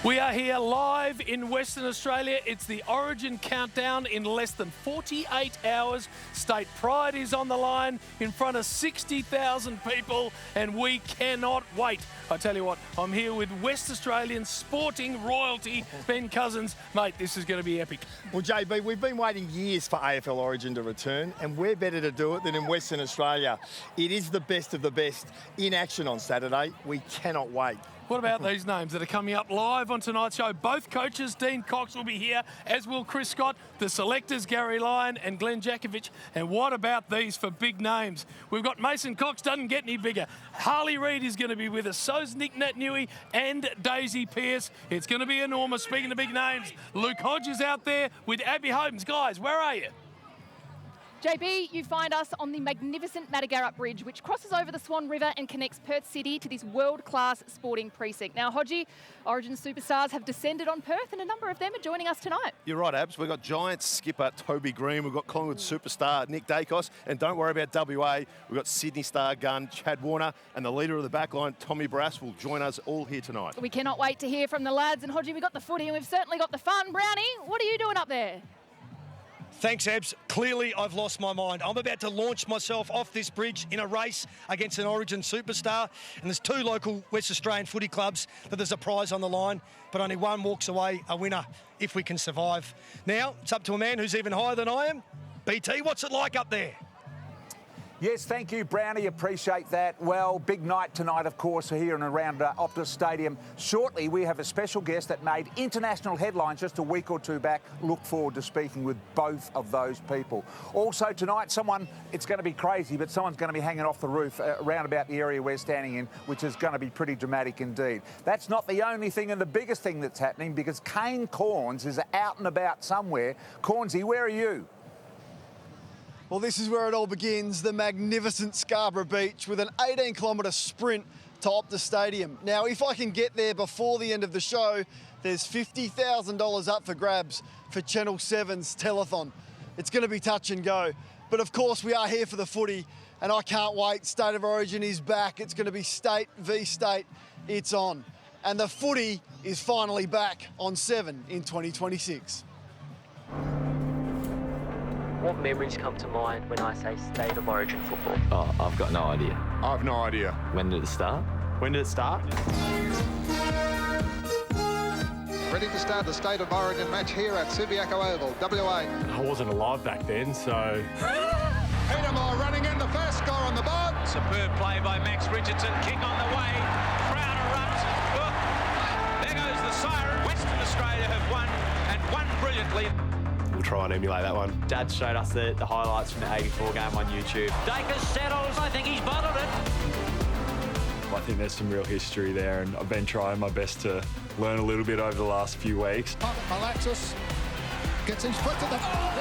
We are here live in Western Australia. It's the Origin countdown in less than 48 hours. State pride is on the line in front of 60,000 people, and we cannot wait. I tell you what, I'm here with West Australian sporting royalty, Ben Cousins. Mate, this is going to be epic. Well, JB, we've been waiting years for AFL Origin to return, and we're better to do it than in Western Australia. It is the best of the best in action on Saturday. We cannot wait. What about these names that are coming up live on tonight's show? Both coaches, Dean Cox, will be here, as will Chris Scott, the selectors, Gary Lyon and Glenn Jakovich. And what about these for big names? We've got Mason Cox, doesn't get any bigger. Harley Reid is going to be with us. So's Nick Nat-Nui and Daisy Pearce. It's going to be enormous. Speaking of big names, Luke Hodges out there with Abby Holmes. Guys, where are you? JB, you find us on the magnificent Madagarut Bridge, which crosses over the Swan River and connects Perth City to this world-class sporting precinct. Now, Hodgie, Origin superstars have descended on Perth, and a number of them are joining us tonight. You're right, Abs. We've got Giants skipper Toby Green. We've got Collingwood superstar Nick Dacos. And don't worry about WA. We've got Sydney star gun Chad Warner. And the leader of the backline, Tommy Barrass, will join us all here tonight. We cannot wait to hear from the lads. And, Hodgie, we've got the footy, and we've certainly got the fun. Brownie, what are you doing up there? Thanks, Abs. Clearly, I've lost my mind. I'm about to launch myself off this bridge in a race against an Origin superstar. And there's two local West Australian footy clubs that there's a prize on the line, but only one walks away a winner if we can survive. Now, it's up to a man who's even higher than I am. BT, what's it like up there? Yes, thank you, Brownie. Appreciate that. Well, big night tonight, of course, here and around Optus Stadium. Shortly, we have a special guest that made international headlines just a week or two back. Look forward to speaking with both of those people. Also tonight, it's going to be crazy, but someone's going to be hanging off the roof around about the area we're standing in, which is going to be pretty dramatic indeed. That's not the only thing and the biggest thing that's happening, because Kane Cornes is out and about somewhere. Cornesy, where are you? Well, this is where it all begins, the magnificent Scarborough Beach with an 18-kilometre sprint to Optus Stadium. Now, if I can get there before the end of the show, there's $50,000 up for grabs for Channel 7's telethon. It's going to be touch and go. But, of course, we are here for the footy, and I can't wait. State of Origin is back. It's going to be state v state. It's on. And the footy is finally back on 7 in 2026. What memories come to mind when I say State of Origin football? Oh, I've got no idea. I've no idea. When did it start? When did it start? Ready to start the State of Origin match here at Subiaco Oval, WA. I wasn't alive back then, so... Petermore running in, the first score on the board. Superb play by Max Richardson, kick on the way. Crowder runs. Oh, there goes the siren. Western Australia have won, and won brilliantly. We'll try and emulate that one. Dad showed us the highlights from the 84 game on YouTube. Dacos settles. I think he's bottled it. I think there's some real history there, and I've been trying my best to learn a little bit over the last few weeks. Malaxis gets his foot to the... Oh,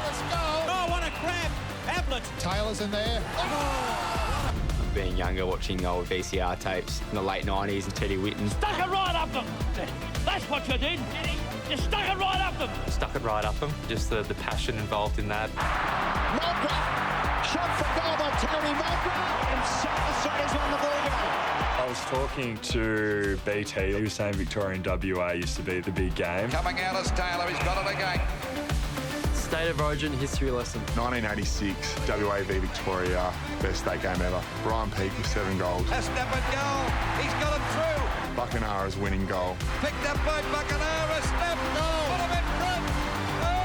let's go! Oh, what a grab. Ablett. Taylor's in there. Oh. Being younger, watching old VCR tapes in the late 90s and Teddy Whitten. Stuck it right up them. That's what you did. You stuck it right up them. Stuck it right up them. Just the passion involved in that. Mogra, shot for goal by Tony Mogra. And South Australia's won the ball game. I was talking to BT. He was saying Victorian WA used to be the big game. Coming out as Taylor, he's got it again. State of Origin history lesson. 1986, WA v Victoria, best state game ever. Brian Peake with 7 goals. A step and goal. He's got it through. Buckenara's winning goal. Picked up by Buckenara, step goal. Put him in front. Oh,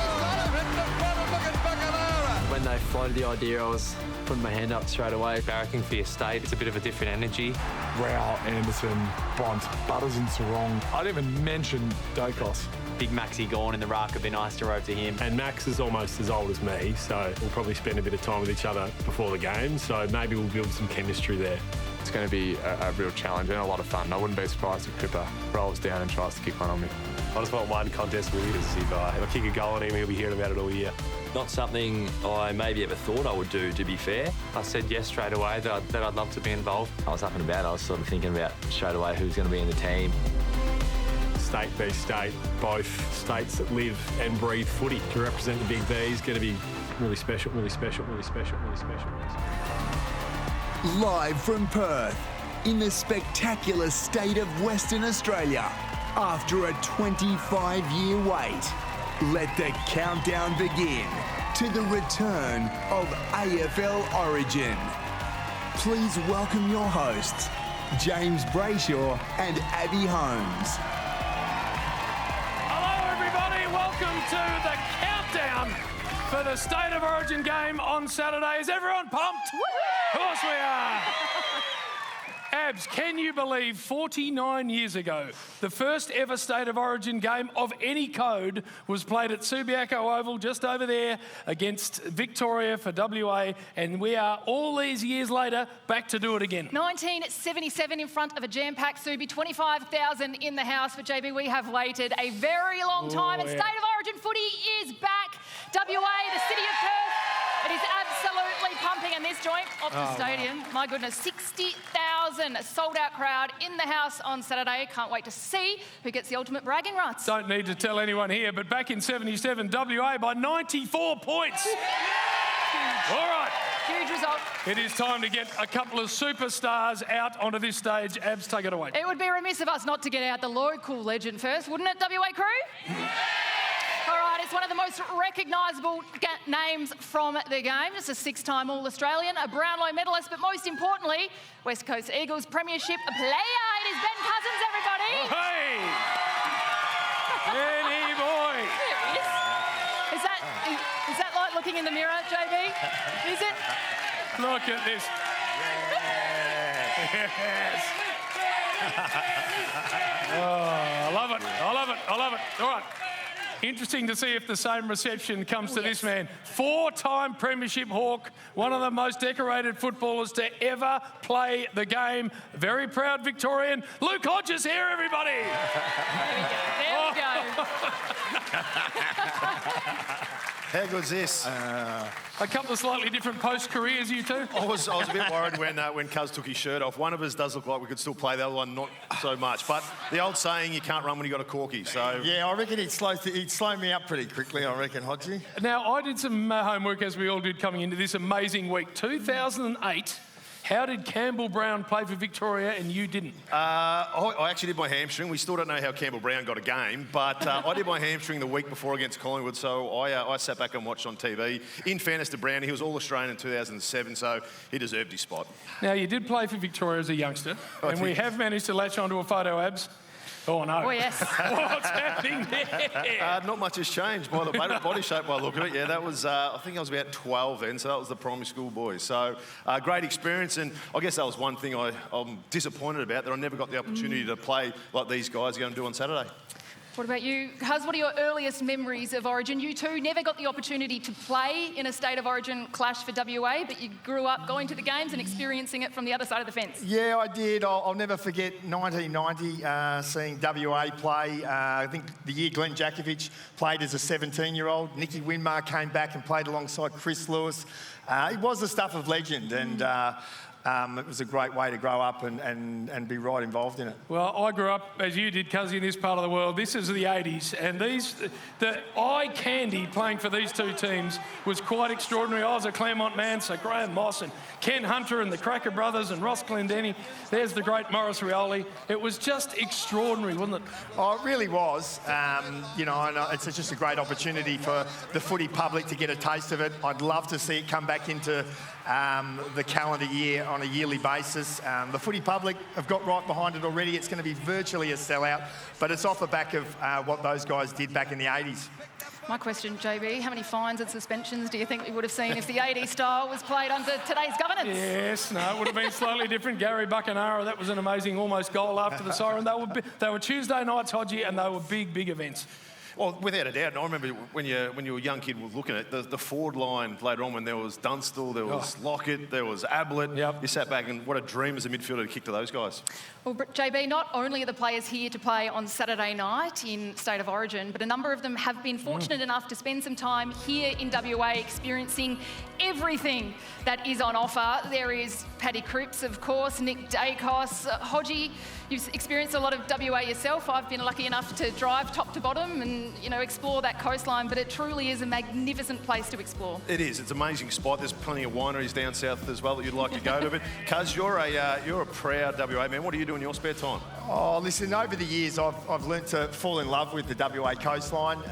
he's got him in the front of look at Buckenara. When they floated the idea, I was putting my hand up straight away. Barracking for your state, it's a bit of a different energy. Rao, Anderson, Bont, Butters and Sarong. I didn't even mention Dacos. Big Maxi gone in the ruck, it'd be nice to row to him. And Max is almost as old as me, so we'll probably spend a bit of time with each other before the game, so maybe we'll build some chemistry there. It's going to be a real challenge and a lot of fun. I wouldn't be surprised if Cripper rolls down and tries to kick one on me. I just want one contest with him. If I kick a goal on him, he'll be hearing about it all year. Not something I maybe ever thought I would do, to be fair. I said yes straight away that I'd love to be involved. I was up and about. I was sort of thinking about straight away who's going to be in the team. State v state, both states that live and breathe footy. To represent the Big B is going to be really special, really special, really special, really special, really special. Live from Perth, in the spectacular state of Western Australia after a 25-year wait. Let the countdown begin to the return of AFL Origin. Please welcome your hosts, James Brayshaw and Abby Holmes. Hello everybody, welcome to the countdown for the State of Origin game on Saturday. Is everyone pumped? Of course we are. Abs, can you believe 49 years ago, the first ever State of Origin game of any code was played at Subiaco Oval just over there against Victoria for WA, and we are all these years later back to do it again. 1977 in front of a jam-packed Subi, 25,000 in the house. But JB, we have waited a very long time, and State of Origin footy is back. WA, the city of Perth, it is absolutely pumping in this joint off the stadium. My goodness, 60,000 sold-out crowd in the house on Saturday. Can't wait to see who gets the ultimate bragging rights. Don't need to tell anyone here, but back in 77, WA by 94 points. All right. Huge result. It is time to get a couple of superstars out onto this stage. Abs, take it away. It would be remiss of us not to get out the local legend first, wouldn't it, WA crew? All right, it's one of the most recognisable names from the game. It's a six-time All-Australian, a Brownlow medalist, but most importantly, West Coast Eagles Premiership player. It is Ben Cousins, everybody. Oh, hey! Benny boy. There he is. Is that like looking in the mirror, JB? Is it? Look at this. Yes. Oh, I love it. I love it. I love it. All right. Interesting to see if the same reception comes to this man. Four-time Premiership Hawk, one of the most decorated footballers to ever play the game. Very proud Victorian. Luke Hodges here, everybody. There we go. How good's this? A couple of slightly different post-careers, you two. I was a bit worried when Cuz took his shirt off. One of us does look like we could still play, the other one not so much. But the old saying, you can't run when you got a corky. So Yeah, I reckon he'd slow me up pretty quickly, I reckon, Hodgie. Now, I did some homework, as we all did, coming into this amazing week. 2008. How did Campbell Brown play for Victoria and you didn't? I actually did my hamstring. We still don't know how Campbell Brown got a game, but I did my hamstring the week before against Collingwood, so I sat back and watched on TV. In fairness to Brown, he was All-Australian in 2007, so he deserved his spot. Now, you did play for Victoria as a youngster, and we have managed to latch onto a photo, Abs. Oh, no. Oh, yes. What's happening there? Not much has changed by the body shape by the look of it. Yeah, that was, I think I was about 12 then, so that was the primary school boys. So, great experience, and I guess that was one thing I'm disappointed about, that I never got the opportunity to play like these guys are going to do on Saturday. What about you, Huz? What are your earliest memories of Origin? You two never got the opportunity to play in a State of Origin clash for WA, but you grew up going to the games and experiencing it from the other side of the fence. Yeah, I did. I'll never forget 1990, seeing WA play. I think the year Glenn Jakovich played as a 17-year-old. Nicky Winmar came back and played alongside Chris Lewis. It was the stuff of legend, and it was a great way to grow up and be right involved in it. Well, I grew up, as you did, Cuzzy, in this part of the world. This is the 80s, and the eye candy playing for these two teams was quite extraordinary. I was a Claremont man, so Graham Moss and Ken Hunter and the Cracker Brothers and Ross Glendenny. There's the great Morris Rioli. It was just extraordinary, wasn't it? Oh, it really was. And it's just a great opportunity for the footy public to get a taste of it. I'd love to see it come back into the calendar year on a yearly basis. The footy public have got right behind it already. It's going to be virtually a sellout, but it's off the back of what those guys did back in the 80s. My question, JB, how many fines and suspensions do you think we would have seen if the 80s style was played under today's governance? Yes, no, it would have been slightly different. Gary Buckenara, that was an amazing almost goal after the siren. They were Tuesday nights, Hodgie, and they were big events. Well, without a doubt. And I remember when you were a young kid looking at the forward line later on, when there was Dunstall, there was Lockett, there was Ablett. Yep. You sat back and what a dream as a midfielder to kick to those guys. Well, JB, not only are the players here to play on Saturday night in State of Origin, but a number of them have been fortunate enough to spend some time here in WA experiencing everything that is on offer. There is Paddy Cripps, of course, Nick Dacos, Hodgie. You've experienced a lot of WA yourself. I've been lucky enough to drive top to bottom and and, you know, explore that coastline, but it truly is a magnificent place to explore. It is. It's an amazing spot. There's plenty of wineries down south as well that you'd like to go to. But Cuz, you're a proud WA man. What do you do in your spare time? Oh, listen, over the years, I've learnt to fall in love with the WA coastline.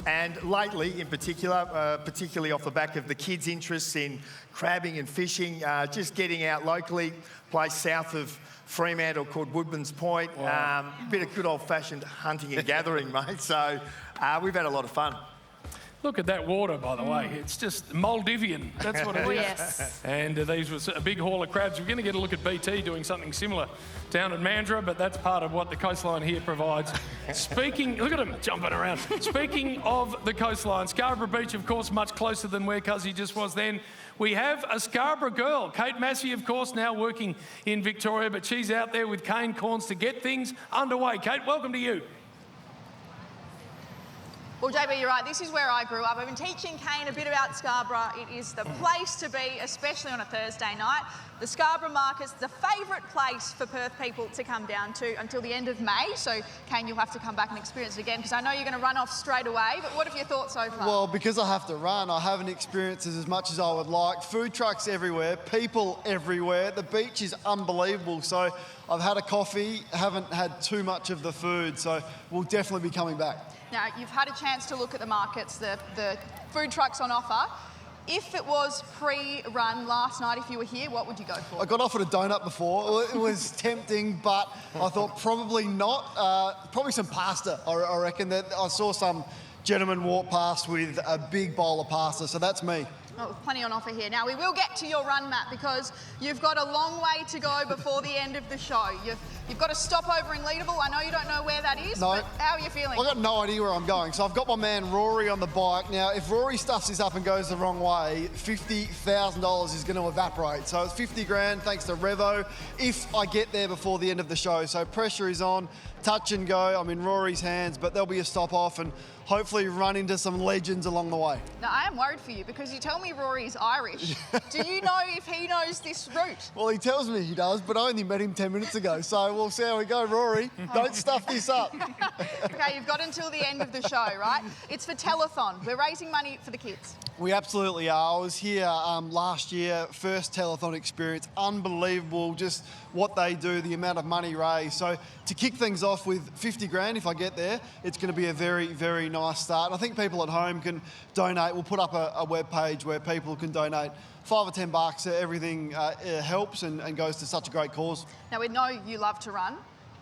And lately, in particular, particularly off the back of the kids' interests in crabbing and fishing, just getting out locally, place south of Fremantle called Woodman's Point. Wow. Bit of good old-fashioned hunting and gathering, mate. So we've had a lot of fun. Look at that water, by the way. It's just Maldivian. That's what it is. Yes. And these was a big haul of crabs. We're going to get a look at BT doing something similar down at Mandurah, but that's part of what the coastline here provides. Speaking, look at them jumping around. Speaking of the coastline, Scarborough Beach, of course, much closer than where Cuzzy just was then. We have a Scarborough girl, Kate Massey, of course, now working in Victoria, but she's out there with cane corns to get things underway. Kate, welcome to you. Well, JB, you're right. This is where I grew up. I've been teaching Kane a bit about Scarborough. It is the place to be, especially on a Thursday night. The Scarborough Market's the favourite place for Perth people to come down to until the end of May. So, Kane, you'll have to come back and experience it again because I know you're going to run off straight away. But what have your thoughts so far? Well, because I have to run, I haven't experienced it as much as I would like. Food trucks everywhere, people everywhere. The beach is unbelievable. So I've had a coffee, haven't had too much of the food. So we'll definitely be coming back. Now, you've had a chance to look at the markets, the food trucks on offer. If it was pre-run last night, if you were here, what would you go for? I got offered a donut before. It was tempting, but I thought probably not. Probably some pasta, I reckon. That I saw some gentleman walk past with a big bowl of pasta, so that's me. Oh, plenty on offer here. Now, we will get to your run, Matt, because you've got a long way to go before the end of the show. You've got to stop over in Leederville. I know you don't know where that is, but how are you feeling? I've got no idea where I'm going. So I've got my man Rory on the bike. Now, if Rory stuffs this up and goes the wrong way, $50,000 is going to evaporate. So it's 50 grand thanks to Revo if I get there before the end of the show. So pressure is on, touch and go. I'm in Rory's hands, but there'll be a stop off and hopefully run into some legends along the way. Now, I am worried for you because you tell me Rory's Irish. Do you know if he knows this route? Well, he tells me he does, but I only met him 10 minutes ago. So we'll see how we go, Rory. Don't stuff this up. Okay, you've got until the end of the show, right? It's for telethon. We're raising money for the kids. We absolutely are. I was here last year, first telethon experience. Unbelievable just what they do, the amount of money raised. So to kick things off with 50 grand, if I get there, it's going to be a very, very nice start. And I think people at home can donate. We'll put up a web page where people can donate $5 or $10. Everything helps and goes to such a great cause. Now, we know you love to run.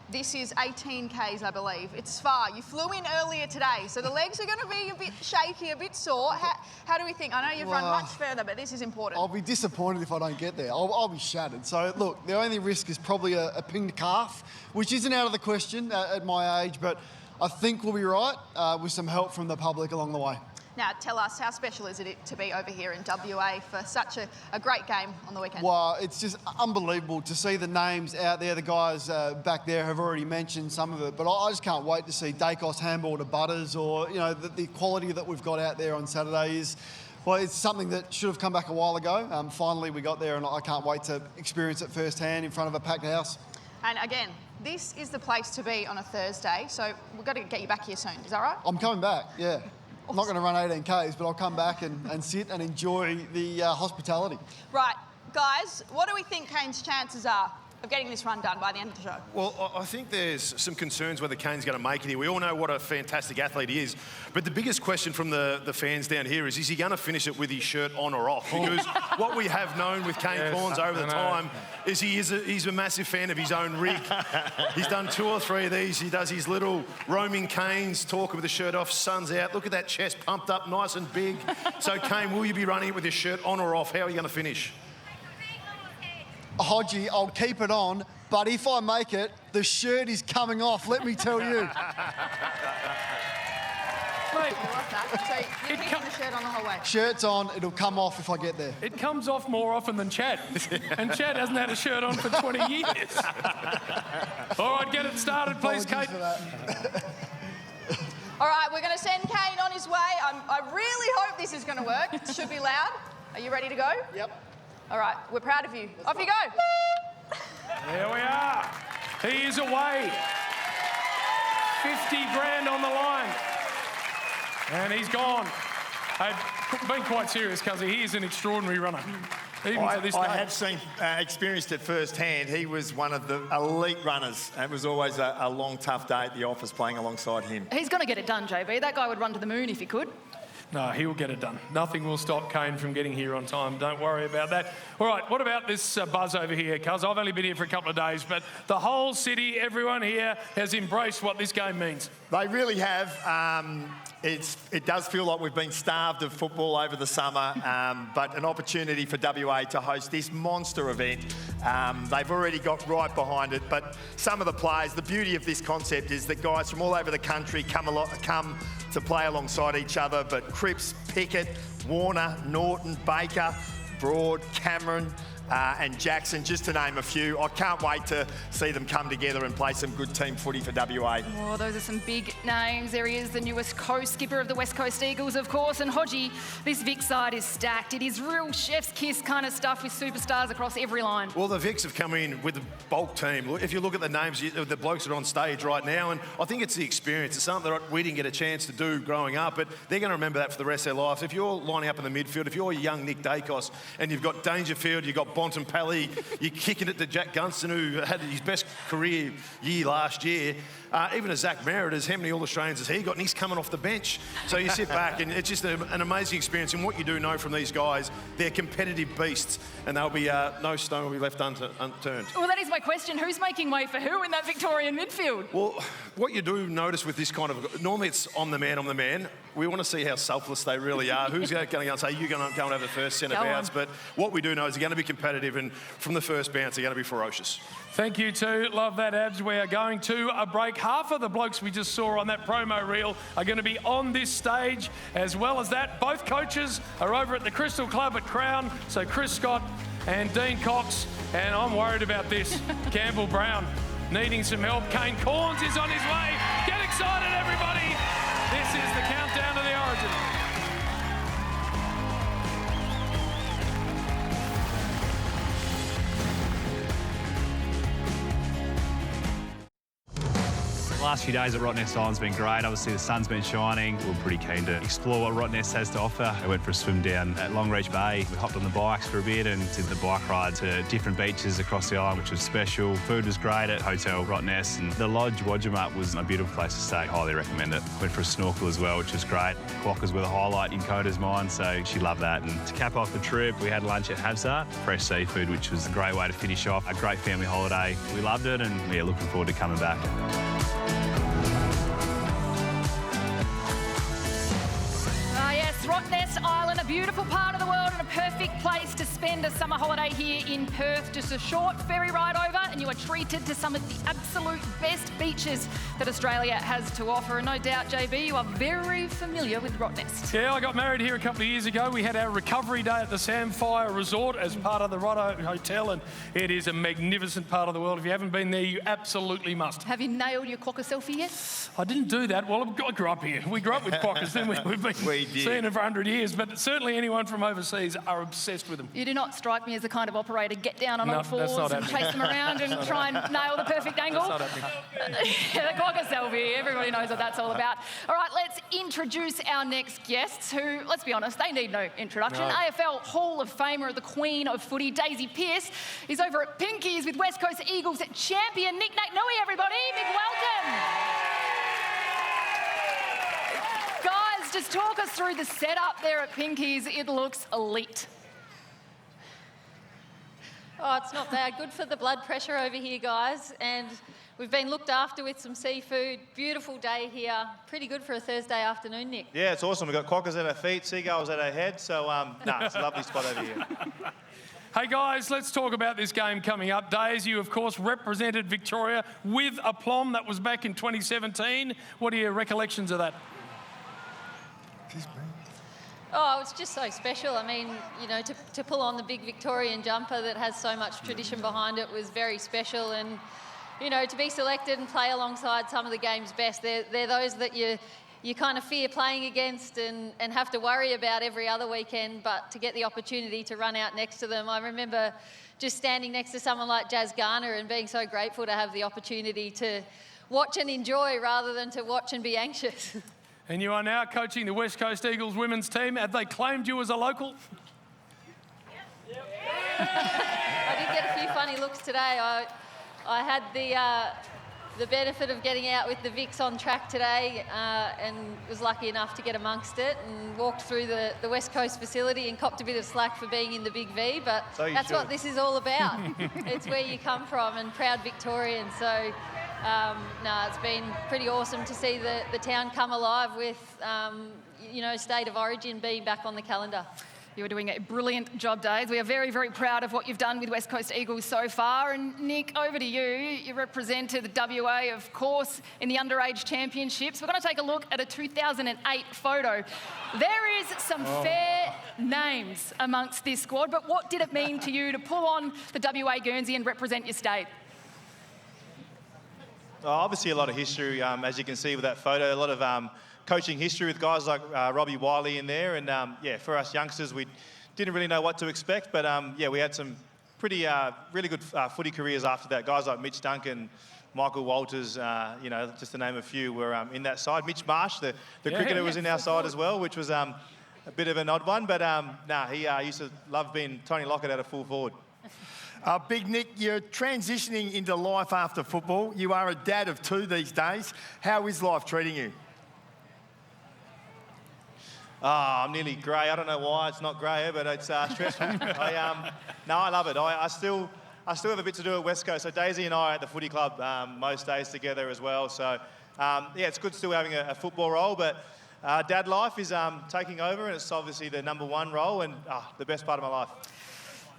This is 18 Ks, I believe. It's far. You flew in earlier today, so the legs are going to be a bit shaky, a bit sore. How do we think? I know you've run much further, but this is important. I'll be disappointed if I don't get there. I'll be shattered. So, look, the only risk is probably a pinged calf, which isn't out of the question at my age, but I think we'll be right with some help from the public along the way. Now, tell us, how special is it to be over here in WA for such a great game on the weekend? Well, it's just unbelievable to see the names out there. The guys back there have already mentioned some of it, but I just can't wait to see Dacos handball to Butters, or, you know, the quality that we've got out there on Saturday is, well, it's something that should have come back a while ago. Finally, we got there, and I can't wait to experience it firsthand in front of a packed house. And again, this is the place to be on a Thursday, so we've got to get you back here soon. Is that right? I'm coming back, yeah. I'm not going to run 18 Ks, but I'll come back and sit and enjoy the hospitality. Right, guys, what do we think Kane's chances are of getting this run done by the end of the show? Well, I think there's some concerns whether Kane's going to make it here. We all know what a fantastic athlete he is, but the biggest question from the fans down here is he going to finish it with his shirt on or off? Because what we have known with Kane Corns over the time is he's a massive fan of his own rig. He's done 2 or 3 of these. He does his little roaming Canes, talking with the shirt off, sun's out. Look at that chest pumped up, nice and big. So, Kane, will you be running it with your shirt on or off? How are you going to finish? Hodgie, I'll keep it on, but if I make it, the shirt is coming off, let me tell you. Mate, I love that. So you're keeping the shirt on the whole way? Shirt's on, it'll come off if I get there. it comes off more often than Chad. And Chad hasn't had a shirt on for 20 years. All right, get it started, please, Kate. All right, we're going to send Kane on his way. I really hope this is going to work. It should be loud. Are you ready to go? Yep. All right, we're proud of you. Off you go. There we are. He is away. 50 grand on the line. And he's gone. Hey, being quite serious, Cuzzy, he is an extraordinary runner. Even to this day. I have experienced it firsthand. He was one of the elite runners. It was always a long, tough day at the office playing alongside him. He's going to get it done, JB. That guy would run to the moon if he could. No, he'll get it done. Nothing will stop Kane from getting here on time. Don't worry about that. All right, what about this buzz over here, cuz? I've only been here for a couple of days, but the whole city, everyone here has embraced what this game means. They really have. It does feel like we've been starved of football over the summer, but an opportunity for WA to host this monster event. They've already got right behind it, but some of the players, the beauty of this concept is that guys from all over the country come to play alongside each other, but Cripps, Pickett, Warner, Norton, Baker, Broad, Cameron, and Jackson, just to name a few. I can't wait to see them come together and play some good team footy for WA. Oh, those are some big names. There he is, the newest co-skipper of the West Coast Eagles, of course. And Hodgie, this Vic side is stacked. It is real chef's kiss kind of stuff with superstars across every line. Well, the Vics have come in with the bulk team. If you look at the names of the blokes that are on stage right now, and I think it's the experience. It's something that we didn't get a chance to do growing up, but they're going to remember that for the rest of their lives. If you're lining up in the midfield, if you're young Nick Dacos and you've got Dangerfield, you've got Bontempelli, you're kicking it to Jack Gunston, who had his best career year last year. Even as Zach Merritt, as how many All-Australians has he got? And he's coming off the bench. So you sit back and it's just an amazing experience. And what you do know from these guys, they're competitive beasts, and there'll be no stone will be left unturned. Well, that is my question. Who's making way for who in that Victorian midfield? Well, what you do notice with this kind of... Normally it's I'm the man. We want to see how selfless they really are. Who's going to go and say, you're going to go and have the first centre bounce? But what we do know is they're going to be competitive, and from the first bounce, they're going to be ferocious. Thank you too. Love that, Abs. We are going to a break. Half of the blokes we just saw on that promo reel are going to be on this stage. As well as that, both coaches are over at the Crystal Club at Crown. So Chris Scott and Dean Cox. And I'm worried about this. Campbell Brown needing some help. Kane Corns is on his way. Get excited, everybody. This is the countdown to the Origin. The last few days at Rottnest Island's been great. Obviously, the sun's been shining. We're pretty keen to explore what Rottnest has to offer. I went for a swim down at Longreach Bay. We hopped on the bikes for a bit and did the bike ride to different beaches across the island, which was special. Food was great at Hotel Rottnest, and the Lodge Wadjamup was a beautiful place to stay. Highly recommend it. Went for a snorkel as well, which was great. Quokkas were the highlight in Coda's mind, so she loved that. And to cap off the trip, we had lunch at Havsar, fresh seafood, which was a great way to finish off a great family holiday. We loved it, and we're looking forward to coming back. Rottnest Island, a beautiful part of the world and a perfect place to spend a summer holiday here in Perth. Just a short ferry ride over and you are treated to some of the absolute best beaches that Australia has to offer. And no doubt, JB, you are very familiar with Rottnest. Yeah, I got married here a couple of years ago. We had our recovery day at the Samphire Resort as part of the Rotto Hotel, and it is a magnificent part of the world. If you haven't been there, you absolutely must. Have you nailed your quokka selfie yet? I didn't do that. Well, I grew up here. We grew up with quokkas, didn't we? We've been seeing them for 100 years, but certainly anyone from overseas are obsessed with them. You do not strike me as the kind of operator get down on all fours and chase them around and try and nail the perfect angle. That's not happening. The quokka selfie, everybody knows what that's all about. All right, let's introduce our next guests who, let's be honest, they need no introduction. No. AFL Hall of Famer, the Queen of Footy, Daisy Pearce, is over at Pinkies with West Coast Eagles champion Nick Nui, everybody. Big welcome. Guys, just talk us through the setup there at Pinkies. It looks elite. Oh, it's not bad. Good for the blood pressure over here, guys. And we've been looked after with some seafood. Beautiful day here. Pretty good for a Thursday afternoon, Nick. Yeah, it's awesome. We've got quokkas at our feet, seagulls at our head. So, it's a lovely spot over here. Hey guys, let's talk about this game coming up. Days, you of course represented Victoria with aplomb. That was back in 2017. What are your recollections of that? Oh, it's just so special. I mean, you know, to pull on the big Victorian jumper that has so much tradition behind it was very special. And, you know, to be selected and play alongside some of the game's best, they're those that you kind of fear playing against and have to worry about every other weekend, but to get the opportunity to run out next to them. I remember just standing next to someone like Jazz Garner and being so grateful to have the opportunity to watch and enjoy rather than to watch and be anxious. And you are now coaching the West Coast Eagles women's team. Have they claimed you as a local? I did get a few funny looks today. I had the benefit of getting out with the Vics on track today and was lucky enough to get amongst it and walked through the West Coast facility and copped a bit of slack for being in the Big V, but So that's what this is all about. It's where you come from, and proud Victorian. So, no, it's been pretty awesome to see the town come alive with, State of Origin being back on the calendar. You are doing a brilliant job, Days. We are very, very proud of what you've done with West Coast Eagles so far. And Nick, over to you. You represented WA, of course, in the underage championships. We're going to take a look at a 2008 photo. There is some fair names amongst this squad, but what did it mean to you to pull on the WA Guernsey and represent your state? Obviously a lot of history, as you can see with that photo, a lot of coaching history with guys like Robbie Wiley in there. And, for us youngsters, we didn't really know what to expect. But, we had some pretty, really good footy careers after that. Guys like Mitch Duncan, Michael Walters, just to name a few, were in that side. Mitch Marsh, the cricketer, was in our side as well, which was a bit of an odd one. But, he used to love being Tony Lockett at a full forward. Big Nick, you're transitioning into life after football. You are a dad of 2 these days. How is life treating you? I'm nearly grey. I don't know why it's not grey, but it's stressful. I love it. I still have a bit to do at West Coast. So Daisy and I are at the footy club most days together as well. So, it's good still having a football role, but dad life is taking over, and it's obviously the #1 role and the best part of my life.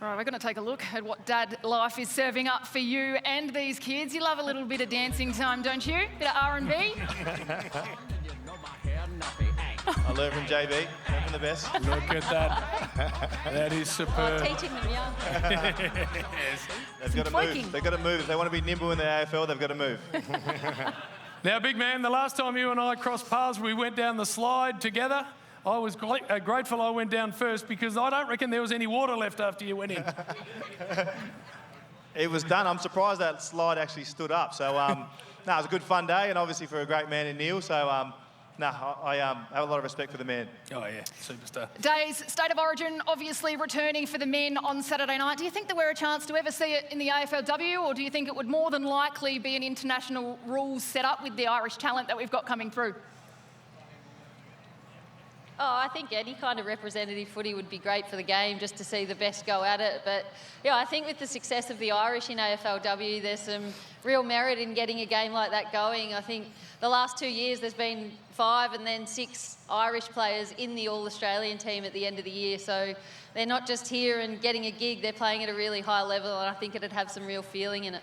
All right, we're going to take a look at what dad life is serving up for you and these kids. You love a little bit of dancing time, don't you? Bit of R&B? I learned from JB, learned from the best. Look at that. That is superb. Teaching them young. Yes. They've got to move. They've got to move. If they want to be nimble in the AFL, they've got to move. Now, big man, the last time you and I crossed paths, we went down the slide together. I was grateful I went down first because I don't reckon there was any water left after you went in. It was done. I'm surprised that slide actually stood up. So, it was a good fun day, and obviously for a great man in Neil. So, I have a lot of respect for the man. Oh, yeah, superstar. Days, State of Origin obviously returning for the men on Saturday night. Do you think there were a chance to ever see it in the AFLW, or do you think it would more than likely be an international rules set up with the Irish talent that we've got coming through? Oh, I think any kind of representative footy would be great for the game, just to see the best go at it. But, I think with the success of the Irish in AFLW, there's some real merit in getting a game like that going. I think the last 2 years there's been 5 and then 6 Irish players in the All-Australian team at the end of the year. So they're not just here and getting a gig, they're playing at a really high level, and I think it'd have some real feeling in it.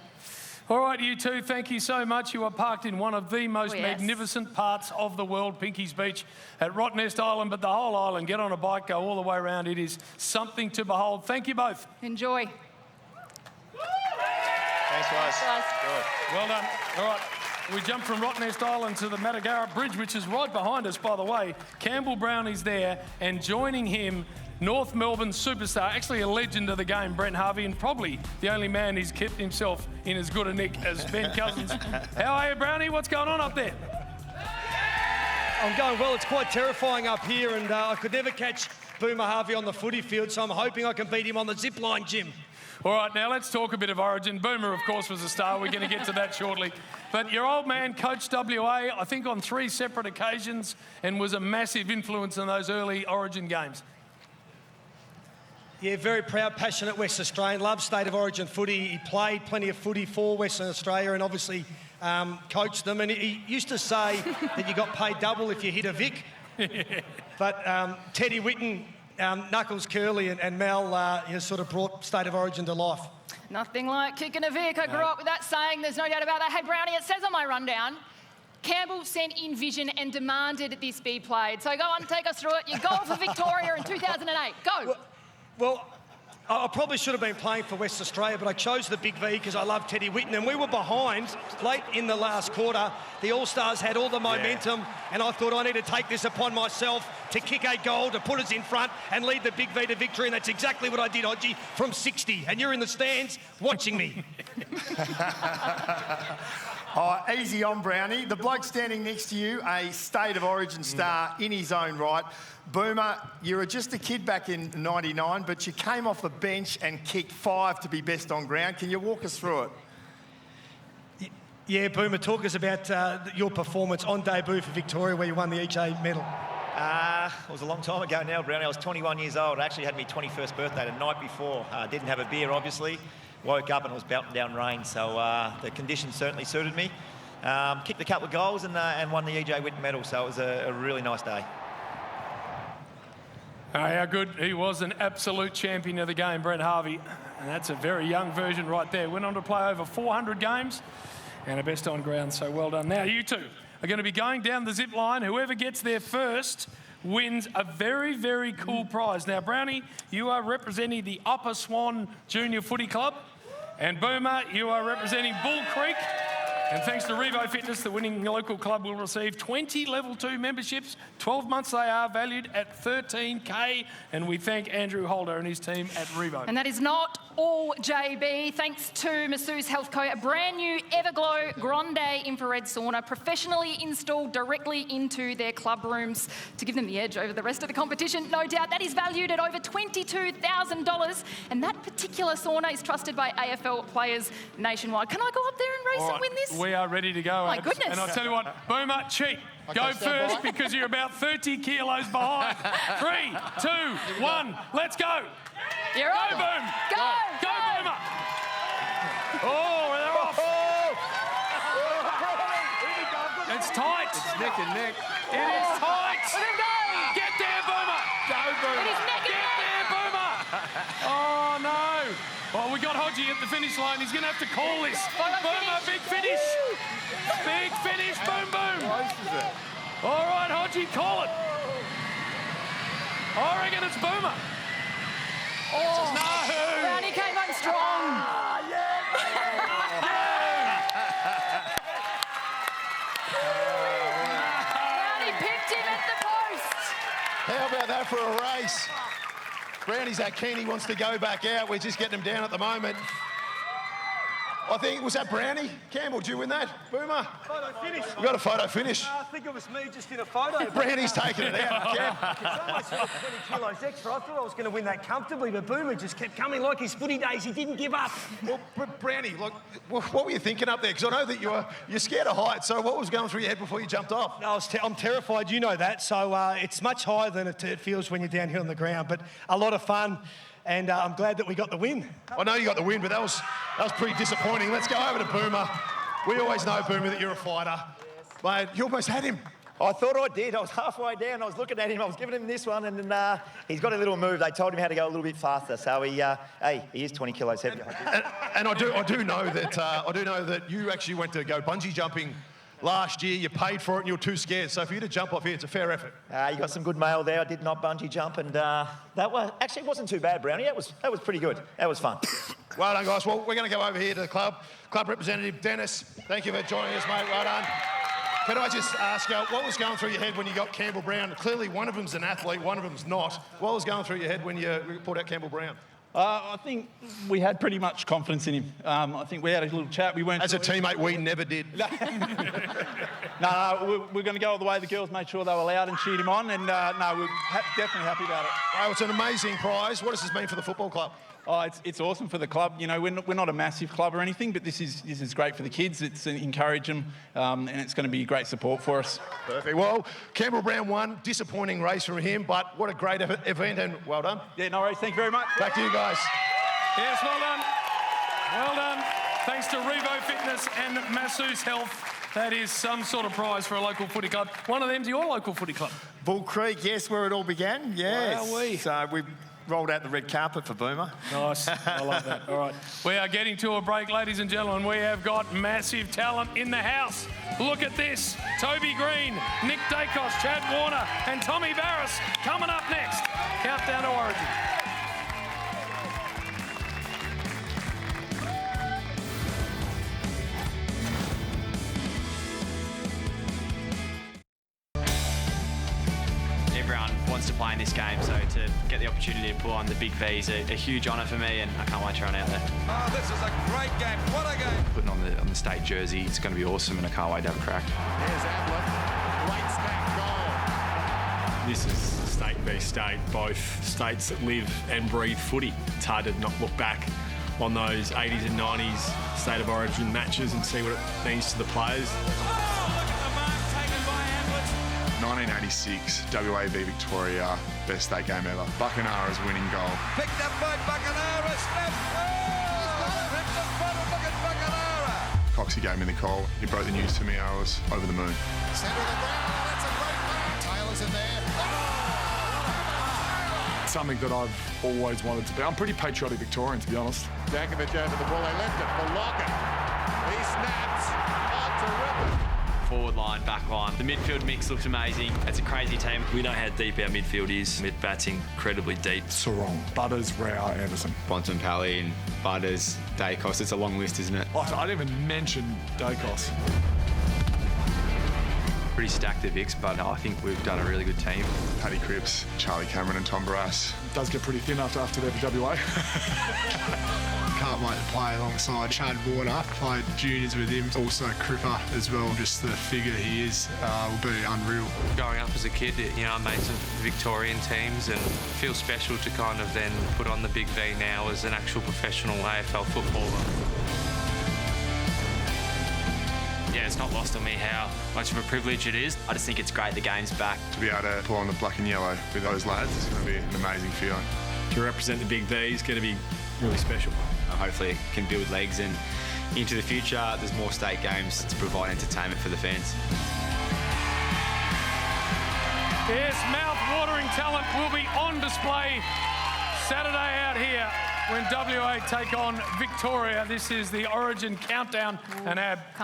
All right, you two, thank you so much. You are parked in one of the most yes. magnificent parts of the world, Pinky's Beach at Rottnest Island, but the whole island. Get on a bike, go all the way around. It is something to behold. Thank you both. Enjoy. Thanks, guys. Well done. All right. We jump from Rottnest Island to the Madagarra Bridge, which is right behind us, by the way. Campbell Brown is there, and joining him, North Melbourne superstar, actually a legend of the game, Brent Harvey, and probably the only man who's kept himself in as good a nick as Ben Cousins. How are you, Brownie? What's going on up there? I'm going well. It's quite terrifying up here, and I could never catch Boomer Harvey on the footy field, so I'm hoping I can beat him on the zip line, Jim. All right, now let's talk a bit of Origin. Boomer, of course, was a star. We're going to get to that shortly. But your old man coached WA, I think, on 3 separate occasions and was a massive influence in those early Origin games. Yeah, very proud, passionate West Australian. Loves State of Origin footy. He played plenty of footy for Western Australia and obviously coached them. And he used to say that you got paid double if you hit a Vic. But Teddy Whitten, Knuckles Curley and Mel sort of brought State of Origin to life. Nothing like kicking a Vic. I grew up with that saying. There's no doubt about that. Hey, Brownie, it says on my rundown, Campbell sent in vision and demanded this be played. So go on, take us through it. Your goal for Victoria in 2008. Go. Well, I probably should have been playing for West Australia, but I chose the Big V because I love Teddy Whitten. And we were behind late in the last quarter. The All-Stars had all the momentum, and I thought I need to take this upon myself to kick a goal, to put us in front and lead the Big V to victory. And that's exactly what I did, Hodgie, from 60. And you're in the stands watching me. Oh, easy on, Brownie. The bloke standing next to you, a State of Origin star in his own right. Boomer, you were just a kid back in '99, but you came off the bench and kicked 5 to be best on ground. Can you walk us through it? Yeah, Boomer, talk us about your performance on debut for Victoria where you won the EJ medal. It was a long time ago now, Brownie. I was 21 years old. I actually had my 21st birthday the night before. Didn't have a beer, obviously. Woke up and it was belting down rain, so the conditions certainly suited me. Kicked a couple of goals and won the EJ Whitten medal, so it was a really nice day. How good he was, an absolute champion of the game, Brent Harvey. And that's a very young version right there. Went on to play over 400 games and a best on ground, so well done. Now you two are going to be going down the zip line. Whoever gets there first wins a very, very cool prize. Now, Brownie, you are representing the Upper Swan Junior Footy Club. And Boomer, you are representing Bull Creek. And thanks to Revo Fitness, the winning local club will receive 20 Level 2 memberships. 12 months they are, valued at $13K. And we thank Andrew Holder and his team at Revo. And that is not all, JB. Thanks to Masseuse Health Co, a brand new Everglow Grande infrared sauna professionally installed directly into their club rooms to give them the edge over the rest of the competition. No doubt that is valued at over $22,000. And that particular sauna is trusted by AFL players nationwide. Can I go up there and race and win this? We are ready to go. My goodness. And I'll tell you what, Boomer, cheat. Go first because you're about 30 kilos behind. 3, 2, 1, let's go. You're on. Go, Boom. Go. Go, Boomer. Oh, they're off. It's tight. It's neck and neck. It is tight. Let him go. Get there, Boomer. Go, Boomer. It is neck and Get there, Boomer. Oh, no. Well, we got Hodgie at the finish line. He's going to have to call this. Boomer, big finish. Big finish. Boom, boom. All right, Hodgie, call it. I reckon it's Boomer. Oh, no. Brownie came on strong. Brownie picked him at the post. How about that for a race? Brownie's that keen, he wants to go back out. We're just getting him down at the moment. I think, was that Brownie? Campbell, did you win that? Boomer? Photo finish. We got a photo finish. I think it was me just in a photo. Brownie's taking it out. Cam. It's almost like 20 kilos extra. I thought I was going to win that comfortably, but Boomer just kept coming like his footy days. He didn't give up. Well, Brownie, look, what were you thinking up there? Because I know that you're scared of heights. So what was going through your head before you jumped off? No, I'm terrified. You know that. So it's much higher than it feels when you're down here on the ground. But a lot of fun. And I'm glad that we got the win. I know you got the win, but that was pretty disappointing. Let's go over to Boomer. We always know, Boomer, that you're a fighter. Mate, you almost had him. I thought I did. I was halfway down. I was looking at him. I was giving him this one, and then he's got a little move. They told him how to go a little bit faster. So he is 20 kilos heavier. And I do know that you actually went to go bungee jumping last year. You paid for it, and you were too scared. So for you to jump off here, it's a fair effort. You got some good mail there. I did not bungee jump, and it wasn't too bad, Brownie. That was pretty good. That was fun. Well done, guys. Well, we're going to go over here to the club representative Dennis. Thank you for joining us, mate. Well done. Can I just ask you, what was going through your head when you got Campbell Brown? Clearly, one of them's an athlete, one of them's not. What was going through your head when you pulled out Campbell Brown? I think we had pretty much confidence in him. I think we had a little chat. We weren't. As a teammate, we never did. No, we're going to go all the way. The girls made sure they were loud and cheered him on, and no, we're definitely happy about it. Well, it's an amazing prize. What does this mean for the football club? Oh, it's awesome for the club. You know, we're not a massive club or anything, but this is great for the kids. It's encourage them, and it's going to be great support for us. Perfect. Well, Campbell Brown won. Disappointing race for him, but what a great event, and well done. Yeah, no worries. Thank you very much. Back to you guys. Yes, well done. Well done. Thanks to Revo Fitness and Masseuse Health. That is some sort of prize for a local footy club. One of them's your local footy club. Bull Creek, yes, where it all began. Yes. Wowee. So we rolled out the red carpet for Boomer. Nice. I love that. All right. We are getting to a break, ladies and gentlemen. We have got massive talent in the house. Look at this. Toby Green, Nick Dacos, Chad Warner and Tommy Barris coming up next. Countdown to Origin. to play in this game, so to get the opportunity to put on the big V is a huge honour for me, and I can't wait to run out there. Oh, this is a great game. What a game. Putting on the state jersey, it's going to be awesome, and I can't wait to have a crack. Here's Ablett. Great snap goal. This is state v state, both states that live and breathe footy. It's hard to not look back on those 80s and 90s State of Origin matches and see what it means to the players. 1986, WA v Victoria, best state game ever. Buckenara's winning goal. Picked up by Buckenara. Snap. Oh! Ripped in front of Buckenara. Coxie gave me the call. He broke the news to me. I was over the moon. Centre of the ground. Oh, that's a great mark. Taylor's in there. Something that I've always wanted to be. I'm pretty patriotic Victorian, to be honest. Jankovic over the ball. They left it for Lockett. He snaps. Oh, terrific. Forward line, back line. The midfield mix looks amazing. It's a crazy team. We know how deep our midfield is. Mid-bat's incredibly deep. Sarong, Butters, Rao, Anderson. Bontempelli and Butters, Dacos. It's a long list, isn't it? Oh, I didn't even mention Dacos. Pretty stacked at Vicks, but I think we've done a really good team. Paddy Cripps, Charlie Cameron and Tom Barras. It does get pretty thin after they're for WA. Can't wait to play alongside Chad Warner. Played juniors with him. Also Cripper as well. Just the figure he is will be unreal. Growing up as a kid, I made some Victorian teams and feel special to kind of then put on the big V now as an actual professional AFL footballer. Yeah, it's not lost on me how much of a privilege it is. I just think it's great the game's back. To be able to pull on the black and yellow with those lads is going to be an amazing feeling. To represent the big V is going to be really special. Hopefully it can build legs, and into the future there's more state games to provide entertainment for the fans. Yes, mouth-watering talent will be on display Saturday out here when WA take on Victoria. This is the Origin countdown, and